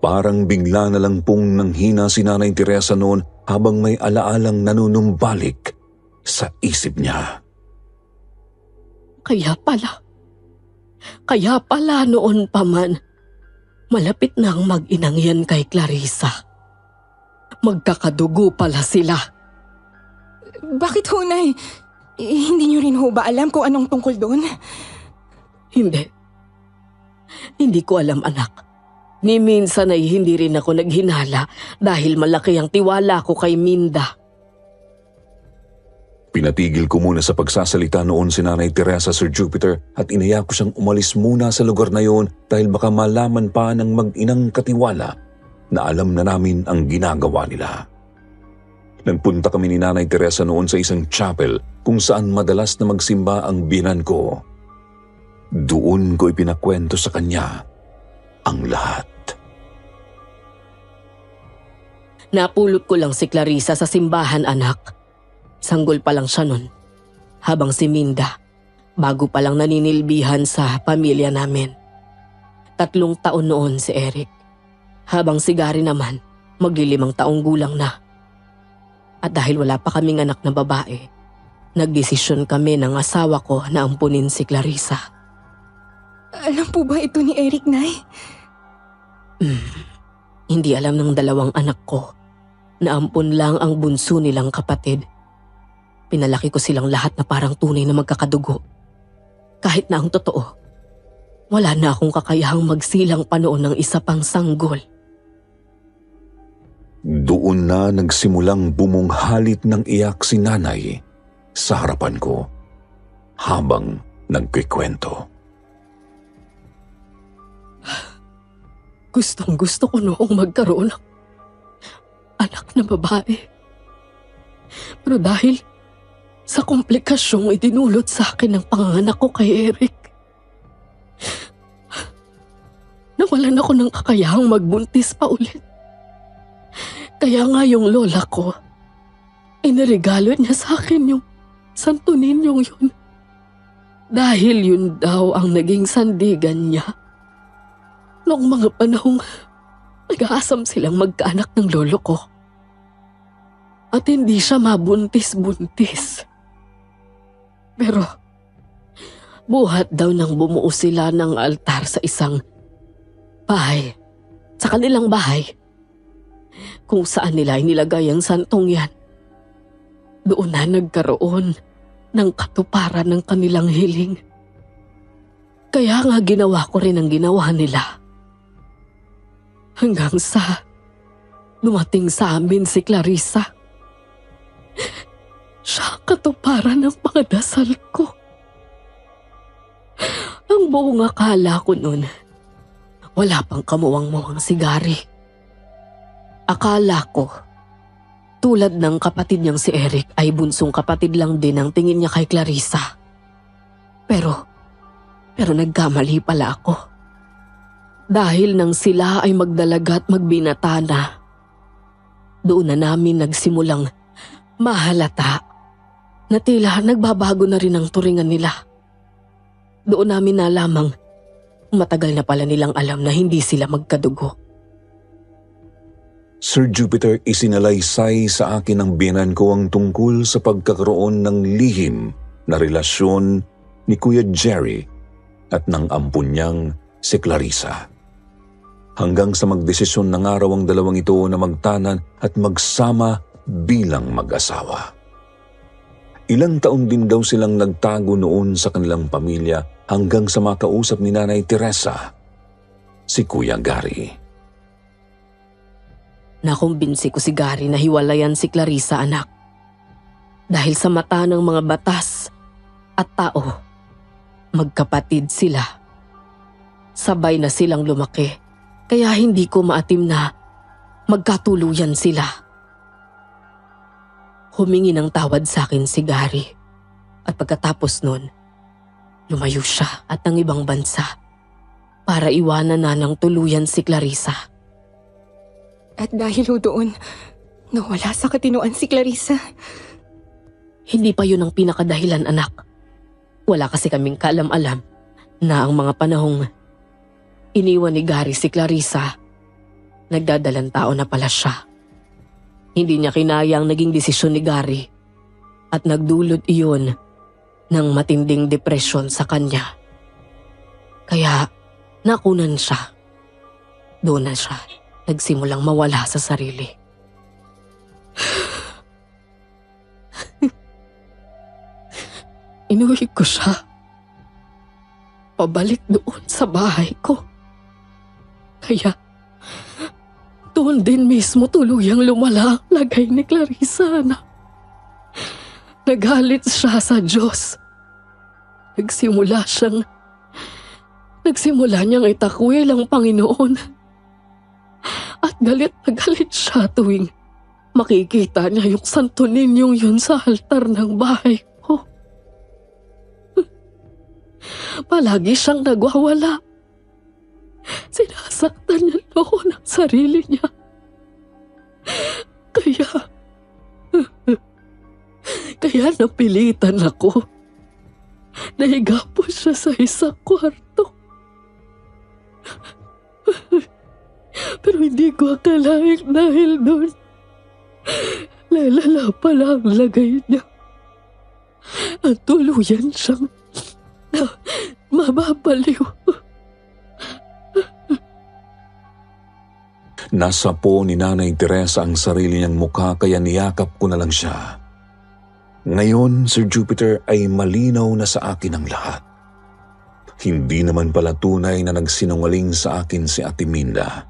Parang bigla na lang pong nanghina si Nanay Teresa noon habang may alaalang nanunumbalik sa isip niya. Kaya pala noon pa man, malapit nang mag-inang yan kay Clarissa. Magkakadugo pala sila. Bakit ho, Nay? Hindi niyo rin ho ba alam kung anong tungkol doon? Hindi. Hindi ko alam, anak. Ni minsan ay hindi rin ako naghinala dahil malaki ang tiwala ko kay Minda. Pinatigil ko muna sa pagsasalita noon si Nanay Teresa, Sir Jupiter, at inaya ko siyang umalis muna sa lugar na yon dahil baka malaman pa ng mag-inang katiwala na alam na namin ang ginagawa nila. Nagpunta kami ni Nanay Teresa noon sa isang chapel kung saan madalas na magsimba ang biyenan ko. Doon ko ipinakwento sa kanya ang lahat. Napulot ko lang si Clarissa sa simbahan, anak. Sanggol pa lang siya nun. Habang si Minda, bago pa lang naninilbihan sa pamilya namin. 3 taon noon si Eric. Habang si Gary naman, magli5 taong gulang na. At dahil wala pa kaming anak na babae, nagdesisyon kami ng asawa ko na ampunin si Clarissa. Alam po ba ito ni Eric, Nay? Hindi alam ng 2 anak ko na ampun lang ang bunso nilang kapatid. Pinalaki ko silang lahat na parang tunay na magkakadugo. Kahit na ang totoo, wala na akong kakayahang magsilang pa noon ng isa pang sanggol. Doon na nagsimulang bumunghalit ng iyak si Nanay sa harapan ko habang nagkikwento. Gustong-gusto ko noong magkaroon ng anak na babae. Pero dahil sa komplikasyong idinulot sa akin ng panganganak ko kay Eric, nawalan ako ng kakayahang magbuntis pa ulit. Kaya nga yung lola ko, inarigalo niya sa akin yung Santo Niñong yun. Dahil yun daw ang naging sandigan niya. Noong mga panahong nag-aasam silang magkaanak ng lolo ko. At hindi siya mabuntis-buntis. Pero buhat daw nang bumuo sila ng altar sa isang bahay. Sa kanilang bahay. Kung saan nila inilagay ang santong yan. Doon na nagkaroon ng katuparan ng kanilang hiling. Kaya nga ginawa ko rin ang ginawa nila. Hanggang sa dumating sa amin si Clarissa. Siya ang katuparan ng mga dasal ko. Ang buong akala ko noon, wala pang kamuwang-muwang si Gary. Akala ko, tulad ng kapatid niyang si Eric ay bunsong kapatid lang din ang tingin niya kay Clarissa. Pero nagkamali pala ako. Dahil nang sila ay magdalaga at magbinata na, doon na namin nagsimulang mahalata na tila nagbabago na rin ang turingan nila. Doon namin nalamang matagal na pala nilang alam na hindi sila magkadugo. Sir Jupiter, isinalaysay sa akin ng biyenan ko ang tungkol sa pagkakaroon ng lihim na relasyon ni Kuya Jerry at ng ampun niyang si Clarissa. Hanggang sa magdesisyon ng araw ang dalawang ito na magtanan at magsama bilang mag-asawa. Ilang taon din daw silang nagtago noon sa kanilang pamilya hanggang sa makausap ni Nanay Teresa, si Kuya Gary. Nakumbinsi ko si Gary na hiwalayan si Clarissa, anak. Dahil sa mata ng mga batas at tao, magkapatid sila. Sabay na silang lumaki, kaya hindi ko maatim na magkatuluyan sila. Humingi ng tawad sa akin si Gary at pagkatapos nun, lumayo siya at ang ibang bansa para iwanan na ng tuluyan si Clarissa. At dahil ho doon, nawala sa katinoan si Clarissa. Hindi pa yun ang pinakadahilan, anak. Wala kasi kaming kaalam-alam na ang mga panahong iniwan ni Gary si Clarissa, nagdadalang tao na pala siya. Hindi niya kinaya ang naging desisyon ni Gary at nagdulot iyon ng matinding depresyon sa kanya. Kaya nakunan siya. Doon na siya nagsimulang mawala sa sarili. Inuwi ko siya pabalik doon sa bahay ko. Kaya doon din mismo tuluyang lumala ang lagay ni Clarissa na. Nagalit siya sa Diyos. Nagsimula niyang itakwil ang Panginoon. At galit na galit siya tuwing makikita niya yung santo ninyong yun sa altar ng bahay ko. Palagi siyang nagwawala. Sinasaktan niya noon ang sarili niya. Kaya napilitan ako. Nahiga po siya sa isang kwarto. Pero hindi ko akalain dahil doon, lalala pala ang lagay niya. At tuluyan siyang mababaliw. Nasa po ni Nanay Teresa ang sarili niyang mukha kaya niyakap ko na lang siya. Ngayon, Sir Jupiter, ay malinaw na sa akin ang lahat. Hindi naman pala tunay na nagsinungaling sa akin si Ate Minda.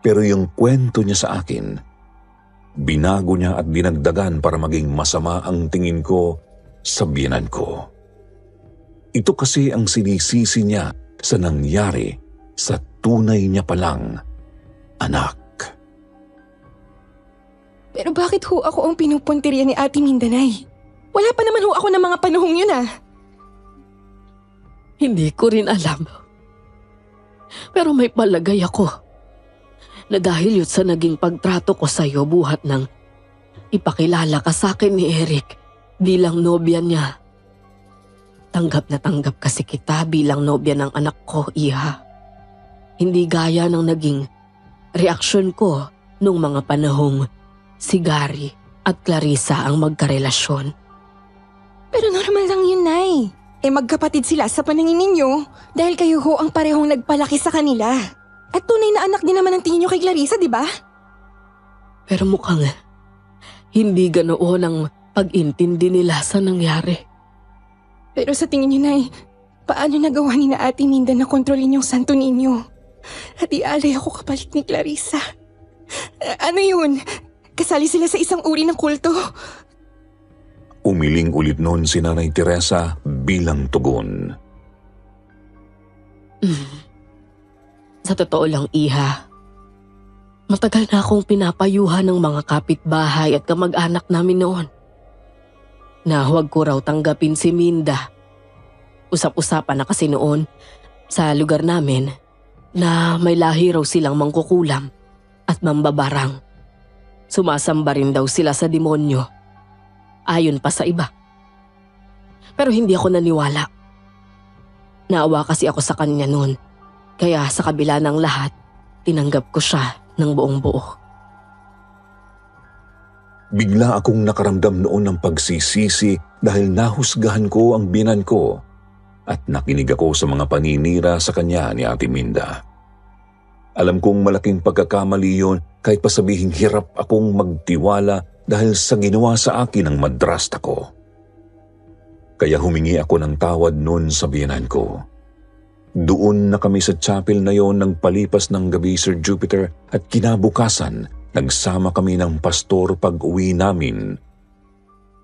Pero yung kwento niya sa akin, binago niya at dinagdagan para maging masama ang tingin ko sa biyenan ko. Ito kasi ang sinisisi niya sa nangyari sa tunay niya palang anak. Pero bakit ho ako ang pinupuntirya ni Ate Mindanay? Wala pa naman ho ako ng mga panahong yun ah. Hindi ko rin alam. Pero may palagay ako na dahil yun sa naging pagtrato ko sa'yo buhat ng ipakilala ka sa akin ni Eric bilang nobya niya. Tanggap na tanggap kasi kita bilang nobya ng anak ko, Iha. Hindi gaya ng naging reaksyon ko nung mga panahong si Gary at Clarissa ang magkarelasyon. Pero normal lang yun, Nay. Magkapatid sila sa paningin ninyo dahil kayo ho ang parehong nagpalaki sa kanila. At tunay na anak din naman ang tingin nyo kay Clarissa, di ba? Pero mukhang hindi ganoon ang pag-intindi nila sa nangyari. Pero sa tingin niyo, Nay, paano nagawa ni na Ate Minda na kontrolin yung Santo Niño? At ialay ako kapalit ni Clarissa. Ano yun? Kasali sila sa isang uri ng kulto? Umiling ulit noon si Nanay Teresa bilang tugon. Sa totoo lang, Iha, matagal na akong pinapayuhan ng mga kapitbahay at kamag-anak namin noon na huwag ko raw tanggapin si Minda. Usap-usapan na kasi noon sa lugar namin na may lahi raw silang mangkukulam at mambabarang. Sumasamba rin daw sila sa demonyo, ayon pa sa iba. Pero hindi ako naniwala. Naawa kasi ako sa kanya noon, kaya sa kabila ng lahat, tinanggap ko siya ng buong buo. Bigla akong nakaramdam noon ng pagsisisi dahil nahusgahan ko ang biyenan ko at nakinig ako sa mga paninira sa kanya ni Ate Minda. Alam kong malaking pagkakamali yun kahit pa sabihing hirap akong magtiwala dahil sa ginawa sa akin ng madrasta ko. Kaya humingi ako ng tawad noon sa biyenan ko. Doon na kami sa chapel na yon nagpalipas ng gabi, Sir Jupiter, at kinabukasan nagsama kami ng pastor pag-uwi namin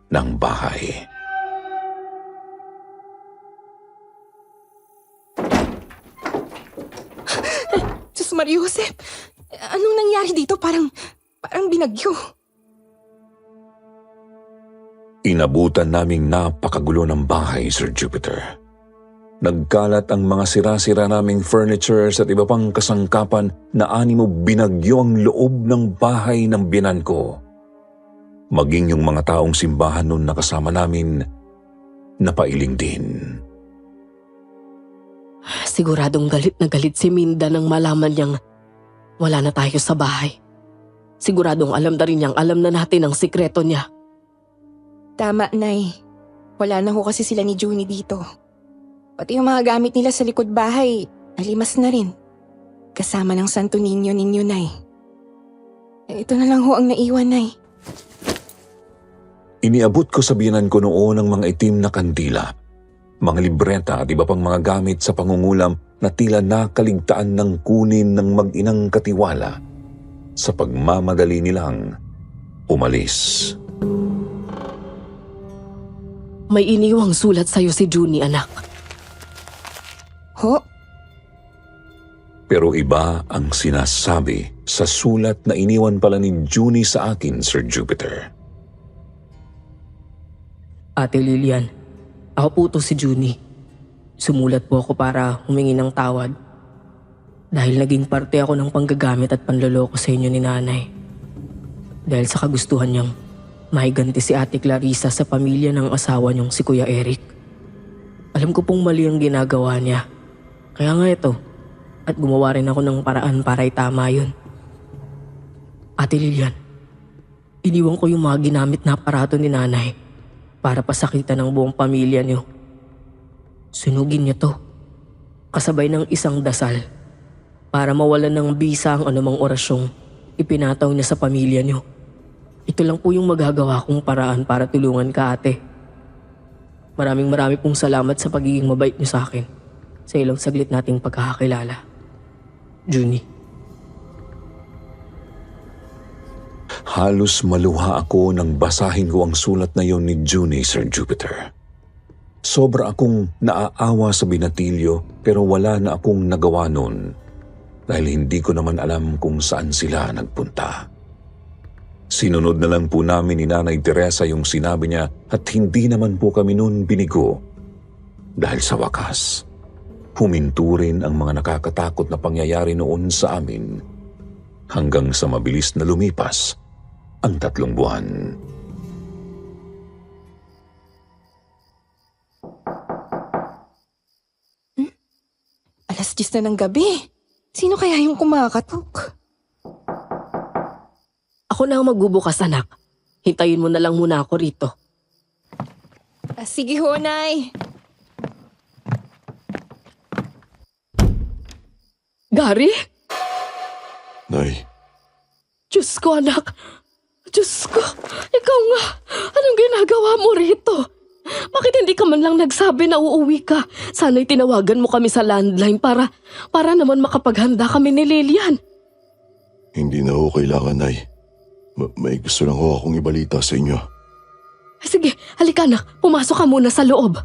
ng bahay. Diyos Maria Josep, anong nangyari dito? Parang binagyo. Inabutan naming napakagulo ng bahay, Sir Jupiter. Nagkalat ang mga sira-sira naming furnitures at iba pang kasangkapan na animo binagyo ang loob ng bahay ng biyenan ko. Maging yung mga taong simbahan noon na kasama namin, napailing din. Siguradong galit na galit si Minda nang malaman niyang wala na tayo sa bahay. Siguradong alam na rin niyang alam na natin ang sikreto niya. Tama, Nay. Wala na ho kasi sila ni Junie dito. Pati yung mga gamit nila sa likod bahay, nalimas na rin. Kasama ng Santo Niño ninyo, Nay. Ito na lang ho ang naiwan, Nay. Iniabot ko sa biyenan ko noon ang mga itim na kandila, mga libreta at iba pang mga gamit sa pangungulam na tila nakaligtaan ng kunin ng mag-inang katiwala sa pagmamadali nilang umalis. May iniwang sulat sa'yo si Junie, anak. Ho? Pero iba ang sinasabi sa sulat na iniwan pala ni Junie sa akin, Sir Jupiter. Ate Lilian, ako po to si Junie. Sumulat po ako para humingi ng tawad. Dahil naging parte ako ng panggagamit at panloloko sa inyo ni Nanay. Dahil sa kagustuhan niyang mahiganti si Ate Clarissa sa pamilya ng asawa niyong si Kuya Eric. Alam ko pong mali ang ginagawa niya. Kaya nga ito, at gumawa rin ako ng paraan para itama yun. Ate Lilian, iniwan ko yung mga ginamit na aparato ni Nanay para pasakitan ng buong pamilya niyo. Sunugin niyo to, kasabay ng isang dasal, para mawalan ng bisa ang anumang orasyong ipinataw niya sa pamilya niyo. Ito lang po yung magagawa kong paraan para tulungan ka, ate. Maraming pong salamat sa pagiging mabait niyo sa akin sa ilang saglit nating pagkakakilala. Junie. Halos maluha ako nang basahin ko ang sulat na yon ni Junie, Sir Jupiter. Sobra akong naaawa sa binatilyo pero wala na akong nagawa noon dahil hindi ko naman alam kung saan sila nagpunta. Sinunod na lang po namin ni Nanay Teresa yung sinabi niya at hindi naman po kami noon binigo dahil sa wakas, huminto rin ang mga nakakatakot na pangyayari noon sa amin hanggang sa mabilis na lumipas ang 3 buwan. Alas 10 na ng gabi. Sino kaya yung kumakatok? Ako na ang magbubukas, anak. Hintayin mo na lang muna ako rito. Sige ho, Nay. Gary? Nay, Diyos ko, anak. Diyos ko. Ikaw nga. Anong ginagawa mo rito? Bakit hindi ka man lang nagsabi na uuwi ka? Sana'y tinawagan mo kami sa landline para naman makapaghanda kami ni Lilian. Hindi na ho kailangan, Nay. May gusto lang ho akong ibalita sa inyo. Sige, halika anak. Pumasok ka muna sa loob.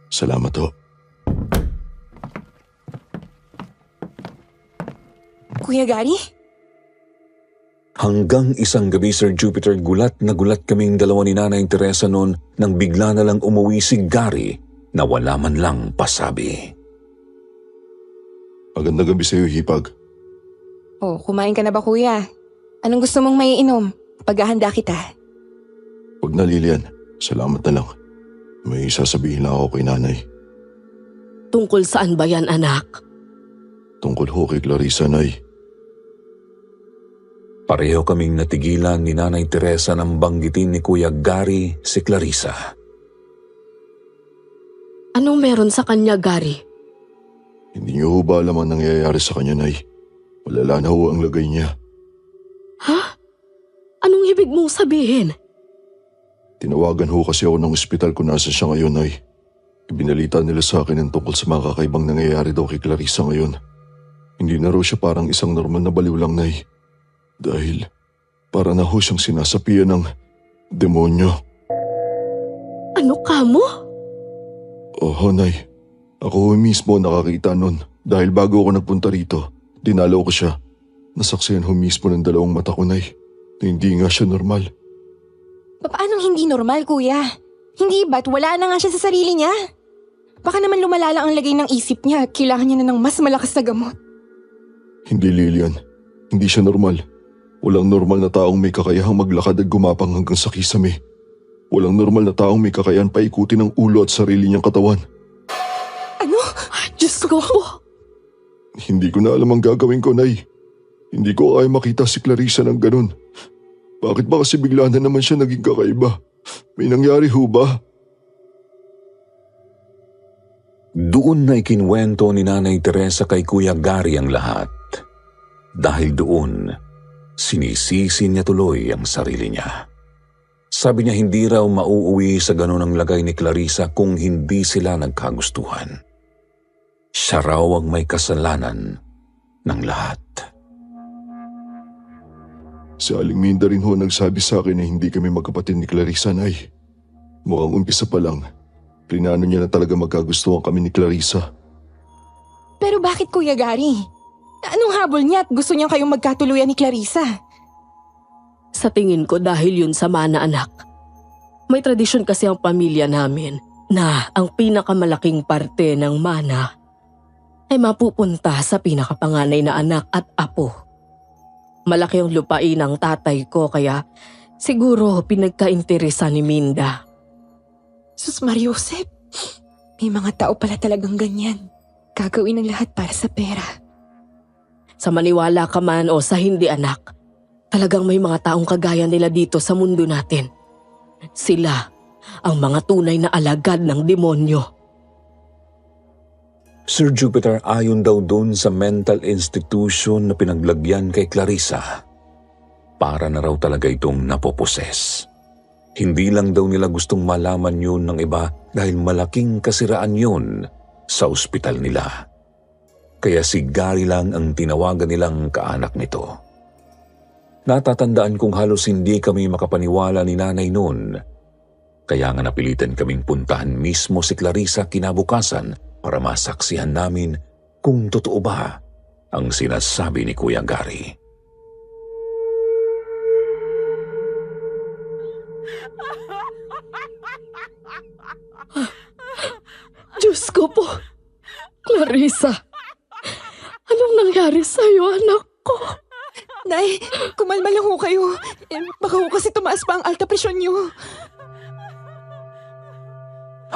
Salamat ho. Kuya Gary? Hanggang isang gabi, Sir Jupiter, gulat na gulat kaming dalawa ni Nanay Teresa noon nang bigla na lang umuwi si Gary na wala man lang pasabi. Magandang gabi sa iyo, Hipag. Oh, kumain ka na ba kuya? Anong gusto mong maiinom? Paghahanda kita. Huwag na, Lilian. Salamat na lang. May sasabihin lang ako kay Nanay. Tungkol saan ba yan, anak? Tungkol ho kay Clarissa, Nay. Pareho kaming natigilan ni Nanay Teresa nang banggitin ni Kuya Gary si Clarissa. Anong meron sa kanya, Gary? Hindi niyo ho ba alam ang nangyayari sa kanya, Nay? Malala na ho ang lagay niya. Ha? Anong ibig mong sabihin? Tinawagan ho kasi ako ng ospital kung nasa siya ngayon, Nay. Ibinalita nila sa akin ang tungkol sa mga kakaibang nangyayari daw kay Clarissa ngayon. Hindi na raw siya parang isang normal na baliw lang, Nay. Dahil para na ho siyang sinasapian ng demonyo. Ano ka mo? Oo, Nay. Ako ho mismo nakakita nun. Dahil bago ako nagpunta rito, dinalaw ko siya. Nasaksihan ho mismo ng dalawang mata ko, Nay, na hindi nga siya normal. Paano hindi normal, kuya? Hindi ba't wala na nga siya sa sarili niya? Baka naman lumalala ang lagay ng isip niya at kailangan niya na ng mas malakas na gamot. Hindi, Lilian. Hindi siya normal. Walang normal na taong may kakayahang maglakad at gumapang hanggang sa kisame. Walang normal na taong may kakayahan paikutin ang ulo at sarili niyang katawan. Ano? Ay, Diyos ko po. Hindi ko na alam ang gagawin ko, Nay. Hindi ko kaya makita si Clarissa ng ganun. Bakit ba kasi bigla na naman siya naging kakaiba? May nangyari ho ba? Doon na ikinwento ni Nanay Teresa kay Kuya Gary ang lahat. Dahil doon, sinisisi niya tuloy ang sarili niya. Sabi niya hindi raw mauuwi sa ganun ang lagay ni Clarissa kung hindi sila nagkagustuhan. Siya raw ang may kasalanan ng lahat. Si Aling Minda rin ho nagsabi sa akin na hindi kami magkapatid ni Clarissa, Nay. Mukhang umpisa pa lang. Plinano niya na talaga magkagustuhan kami ni Clarissa. Pero bakit, Kuya Gary? Anong habol niya at gusto niyang kayong magkatuluyan ni Clarissa? Sa tingin ko dahil yun sa mana, anak. May tradisyon kasi ang pamilya namin na ang pinakamalaking parte ng mana ay mapupunta sa pinakapanganay na anak at apo. Malaki ang lupain ng tatay ko kaya siguro pinagkainteresa ni Minda. Sus Mariosep, may mga tao pala talagang ganyan. Gagawin ang lahat para sa pera. Sa maniwala ka man o sa hindi, anak, talagang may mga taong kagaya nila dito sa mundo natin. Sila ang mga tunay na alagad ng demonyo. Sir Jupiter, ayon daw doon sa mental institution na pinaglagyan kay Clarissa, para na raw talaga itong napoposes. Hindi lang daw nila gustong malaman yun ng iba dahil malaking kasiraan yun sa ospital nila. Kaya si Gary lang ang tinawagan nilang kaanak nito. Natatandaan kong halos hindi kami makapaniwala ni nanay noon. Kaya nga napilitan kaming puntahan mismo si Clarissa kinabukasan para masaksihan namin kung totoo ba ang sinasabi ni Kuya Gary. Diyos ko po, Clarissa, anong nangyari sa'yo, anak ko? Nay, kumalma lang ho kayo. Baka ho kasi tumaas pa ang alta presyon niyo.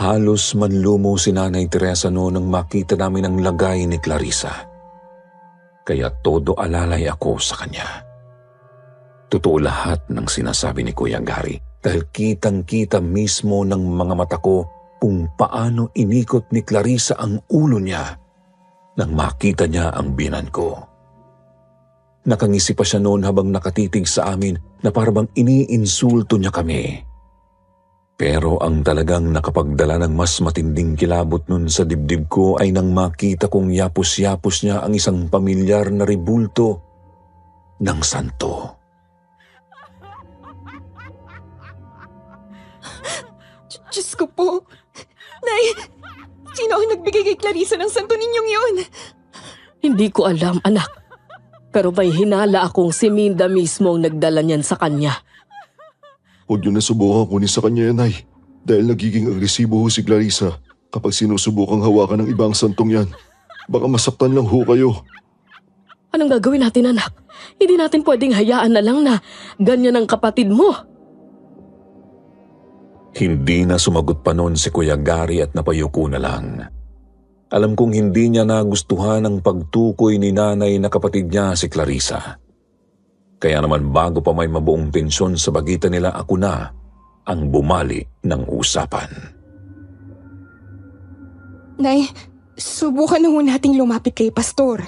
Halos manlumo si Nanay Teresa noon nang makita namin ang lagay ni Clarissa. Kaya todo alalay ako sa kanya. Totoo lahat ng sinasabi ni Kuya Gary dahil kitang-kita mismo ng mga mata ko kung paano inikot ni Clarissa ang ulo niya nang makita niya ang binan ko. Nakangisi pa siya noon habang nakatitig sa amin na parang iniinsulto niya kami. Pero ang talagang nakapagdala ng mas matinding kilabot nun sa dibdib ko ay nang makita kong yapos-yapos niya ang isang pamilyar na ribulto ng santo. Diyos ko po. Nay, sino ang nagbigay kay Clarissa ng santo ninyong yun? Hindi ko alam, anak. Pero may hinala akong si Minda mismo ang nagdala niyan sa kanya. Huwag niyo na subukan kunin sa kanya yan, Nay. Dahil nagiging agresibo ho si Clarissa kapag sinusubukang hawakan ng ibang santong yan. Baka masaktan lang ho kayo. Anong gagawin natin, anak? Hindi natin pwedeng hayaan na lang na ganyan ang kapatid mo. Hindi na sumagot pa noon si Kuya Gary at napayuko na lang. Alam kong hindi niya nagustuhan ang pagtukoy ni nanay na kapatid niya si Clarissa. Kaya naman bago pa may mabuong tensyon sa pagitan nila, ako na ang bumali ng usapan. Nay, subukan na ho nating lumapit kay Pastor.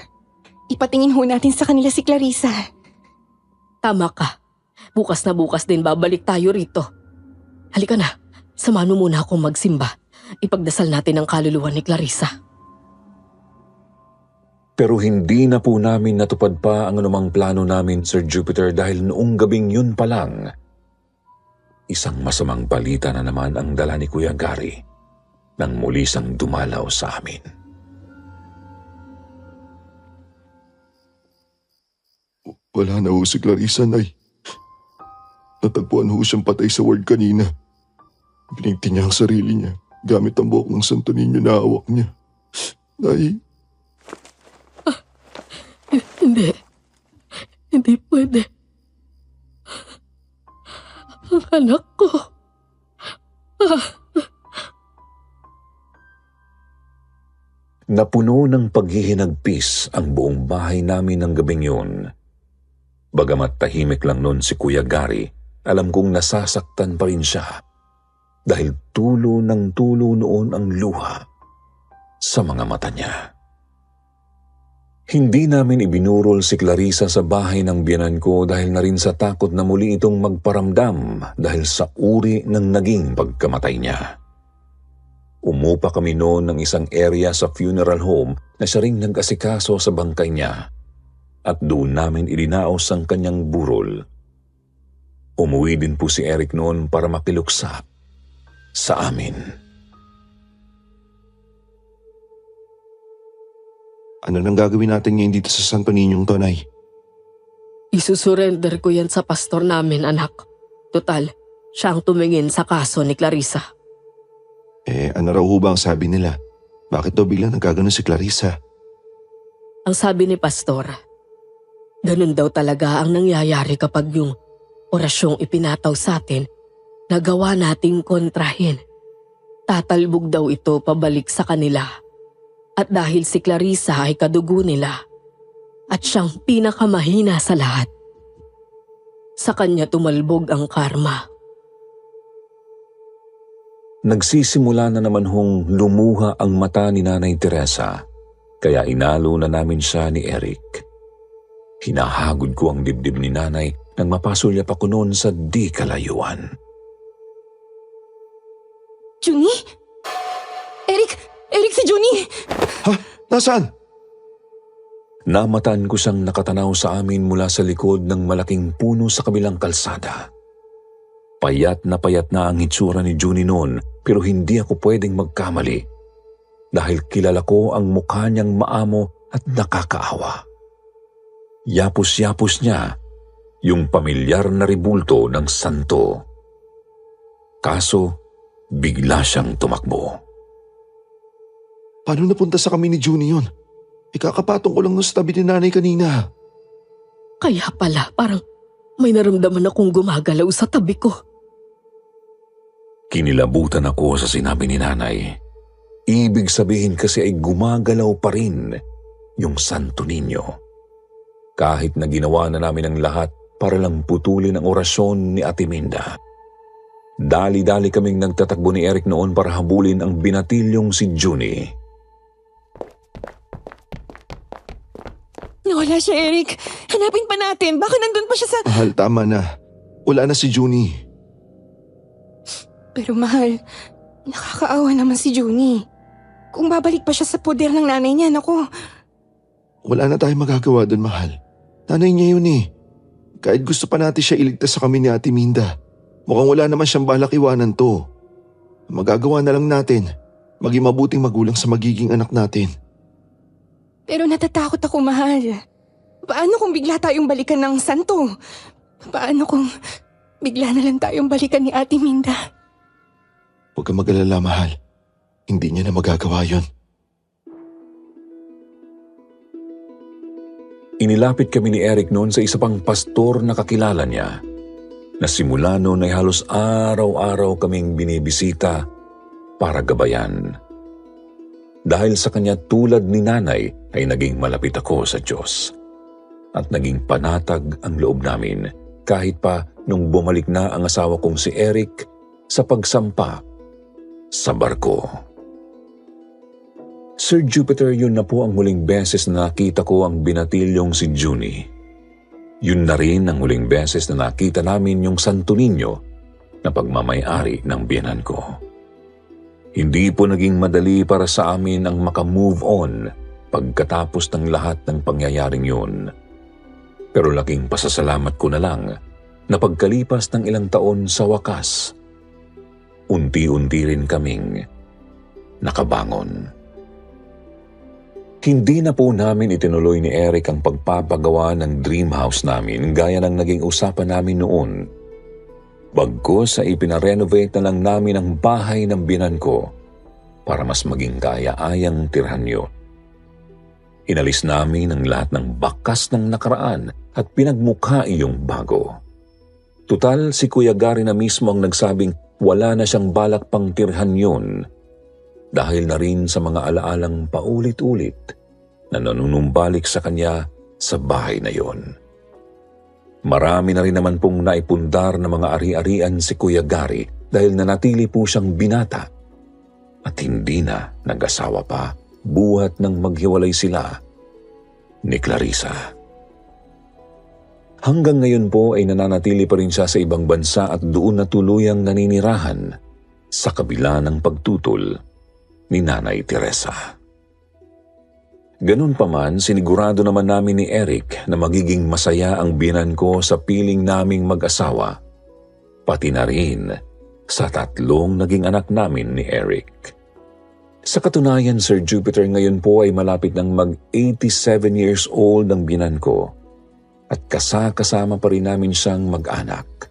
Ipatingin ho natin sa kanila si Clarissa. Tama ka. Bukas na bukas din babalik tayo rito. Halika na, samahan mo muna akong magsimba. Ipagdasal natin ang kaluluwa ni Clarissa. Pero hindi na po namin natupad pa ang anumang plano namin, Sir Jupiter, dahil noong gabing yun pa lang, isang masamang balita na naman ang dala ni Kuya Gary nang muli siyang dumalaw sa amin. Wala na ho si Clarissa, Nay. Natagpuan ho siyang patay sa ward kanina. Binigti niya ang sarili niya gamit ang buhok ng Santo Niño na hawak niya. Nay, Hindi. Hindi pwede. Ang anak ko. Napuno ng paghihinagpis ang buong bahay namin ng gabing yun. Bagamat tahimik lang nun si Kuya Gary, alam kong nasasaktan pa rin siya dahil tulo ng tulo noon ang luha sa mga mata niya. Hindi namin ibinurol si Clarissa sa bahay ng biyanan ko dahil na rin sa takot na muli itong magparamdam dahil sa uri ng naging pagkamatay niya. Umupa kami noon ng isang area sa funeral home na siya ring nag-asikaso sa bangkay niya at doon namin idinaos ang kanyang burol. Umuwi din po si Eric noon para makiluksa sa amin. ano nang gagawin natin ngayon dito sa Santo Niñong to, Nay? Isusurrender ko yan sa pastor namin, anak. Total, siya ang tumingin sa kaso ni Clarissa. Ano raw ho ba ang sabi nila? Bakit daw biglang nagkaganon si Clarissa? Ang sabi ni pastor, ganun daw talaga ang nangyayari kapag yung orasyong ipinataw sa atin, nagawa nating kontrahin. Tatalbog daw ito pabalik sa kanila. At dahil si Clarissa ay kadugo nila, at siyang pinakamahina sa lahat, sa kanya tumalbog ang karma. Nagsisimula na naman hong lumuha ang mata ni Nanay Teresa, kaya inalo na namin siya ni Eric. Hinahagod ko ang dibdib ni Nanay nang mapasulyap ako noon sa di kalayuan. Junie? Eric si Junie! Ha? Nasaan? Namataan ko siyang nakatanaw sa amin mula sa likod ng malaking puno sa kabilang kalsada. Payat na ang hitsura ni Junie noon pero hindi ako pwedeng magkamali dahil kilala ko ang mukha niyang maamo at nakakaawa. Yapos-yapos niya yung pamilyar na ribulto ng santo. Kaso bigla siyang tumakbo. Paano napunta sa kami ni Junie yun? Ikakapatong ko lang nun sa tabi ni Nanay kanina. Kaya pala, parang may naramdaman akong gumagalaw sa tabi ko. Kinilabutan ako sa sinabi ni Nanay. Ibig sabihin kasi ay gumagalaw pa rin yung Santo Niño. Kahit na ginawa na namin ang lahat para lang putulin ang orasyon ni Ate Minda. Dali-dali kaming nagtatakbo ni Eric noon para habulin ang binatilyong si Junie. Wala siya, Eric. Hanapin pa natin. Baka nandun pa siya sa... Mahal, tama na. Wala na si Junie. Pero mahal, nakakaawa naman si Junie. Kung babalik pa siya sa poder ng nanay niya, naku. Wala na tayong magagawa doon, mahal. Nanay niya yun eh. Kahit gusto pa natin siya iligtas sa kami ni Ate Minda, mukhang wala naman siyang balak iwanan to. Magagawa na lang natin, maging mabuting magulang sa magiging anak natin. Pero natatakot ako, mahal. Paano kung bigla tayong balikan ng santo? Paano kung bigla na lang tayong balikan ni Ate Minda? Huwag kang mag-alala, mahal. Hindi niya na magagawa yun. Inilapit kami ni Eric noon sa isa pang pastor na kakilala niya, na simula noon ay halos araw-araw kaming binibisita para gabayan. Dahil sa kanya tulad ni nanay ay naging malapit ako sa Diyos. At naging panatag ang loob namin kahit pa nung bumalik na ang asawa kong si Eric sa pagsampa sa barko. Sir Jupiter, yun na po ang huling beses na nakita ko ang binatilyong si Junie. Yun na rin ang huling beses na nakita namin yung Santo Niño na pagmamay-ari ng biyenan ko. Hindi po naging madali para sa amin ang makamove on pagkatapos ng lahat ng pangyayaring yun. Pero laking pasasalamat ko na lang na pagkalipas ng ilang taon sa wakas, unti-unti rin kaming nakabangon. Hindi na po namin itinuloy ni Eric ang pagpapagawa ng dream house namin gaya ng naging usapan namin noon. Bagkus sa ipinarenovate na lang namin ang bahay ng biyenan ko para mas maging kaya-ayang tirhan yun. Inalis namin ang lahat ng bakas ng nakaraan at pinagmukha yung bago. Tutal, si Kuya Gary na mismo ang nagsabing wala na siyang balak pang tirhan yun dahil na rin sa mga alaalang paulit-ulit na nanunumbalik sa kanya sa bahay na yon. Marami na rin naman pong naipundar na mga ari-arian si Kuya Gary dahil nanatili po siyang binata at hindi na nag-asawa pa buhat nang maghiwalay sila ni Clarissa. Hanggang ngayon po ay nananatili pa rin siya sa ibang bansa at doon na tuluyang naninirahan sa kabila ng pagtutol ni Nanay Teresa. Ganun pa man, sinigurado naman namin ni Eric na magiging masaya ang biyenan ko sa piling naming mag-asawa, pati na rin sa 3 naging anak namin ni Eric. Sa katunayan, Sir Jupiter, ngayon po ay malapit ng mag-87 years old ang biyenan ko at kasama pa rin namin siyang mag-anak.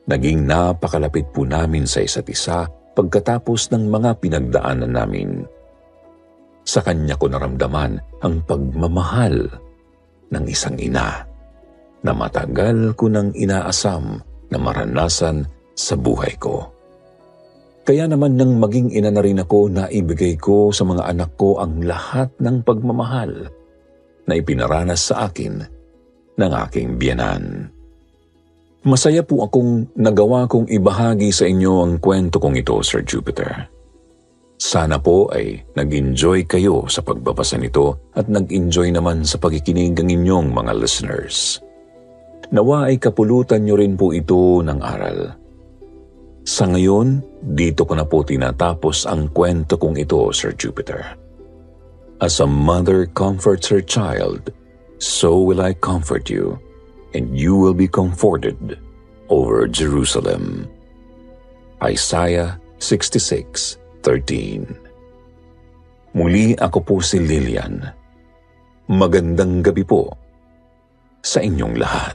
Naging napakalapit po namin sa isa't isa pagkatapos ng mga pinagdaanan namin. Sa kanya ko naramdaman ang pagmamahal ng isang ina na matagal ko nang inaasam na maranasan sa buhay ko. Kaya naman nang maging ina na rin ako, naibigay ko sa mga anak ko ang lahat ng pagmamahal na ipinaranas sa akin ng aking biyenan. Masaya po akong nagawa kong ibahagi sa inyo ang kwento kong ito, Sir Jupiter. Sana po ay nag-enjoy kayo sa pagbabasa nito at nag-enjoy naman sa pakikinig ng inyong mga listeners. Nawa ay kapulutan nyo rin po ito ng aral. Sa ngayon, dito ko na po tinatapos ang kwento kong ito, Sir Jupiter. As a mother comforts her child, so will I comfort you, and you will be comforted over Jerusalem. Isaiah 66:13. Muli ako po si Lilian. Magandang gabi po sa inyong lahat.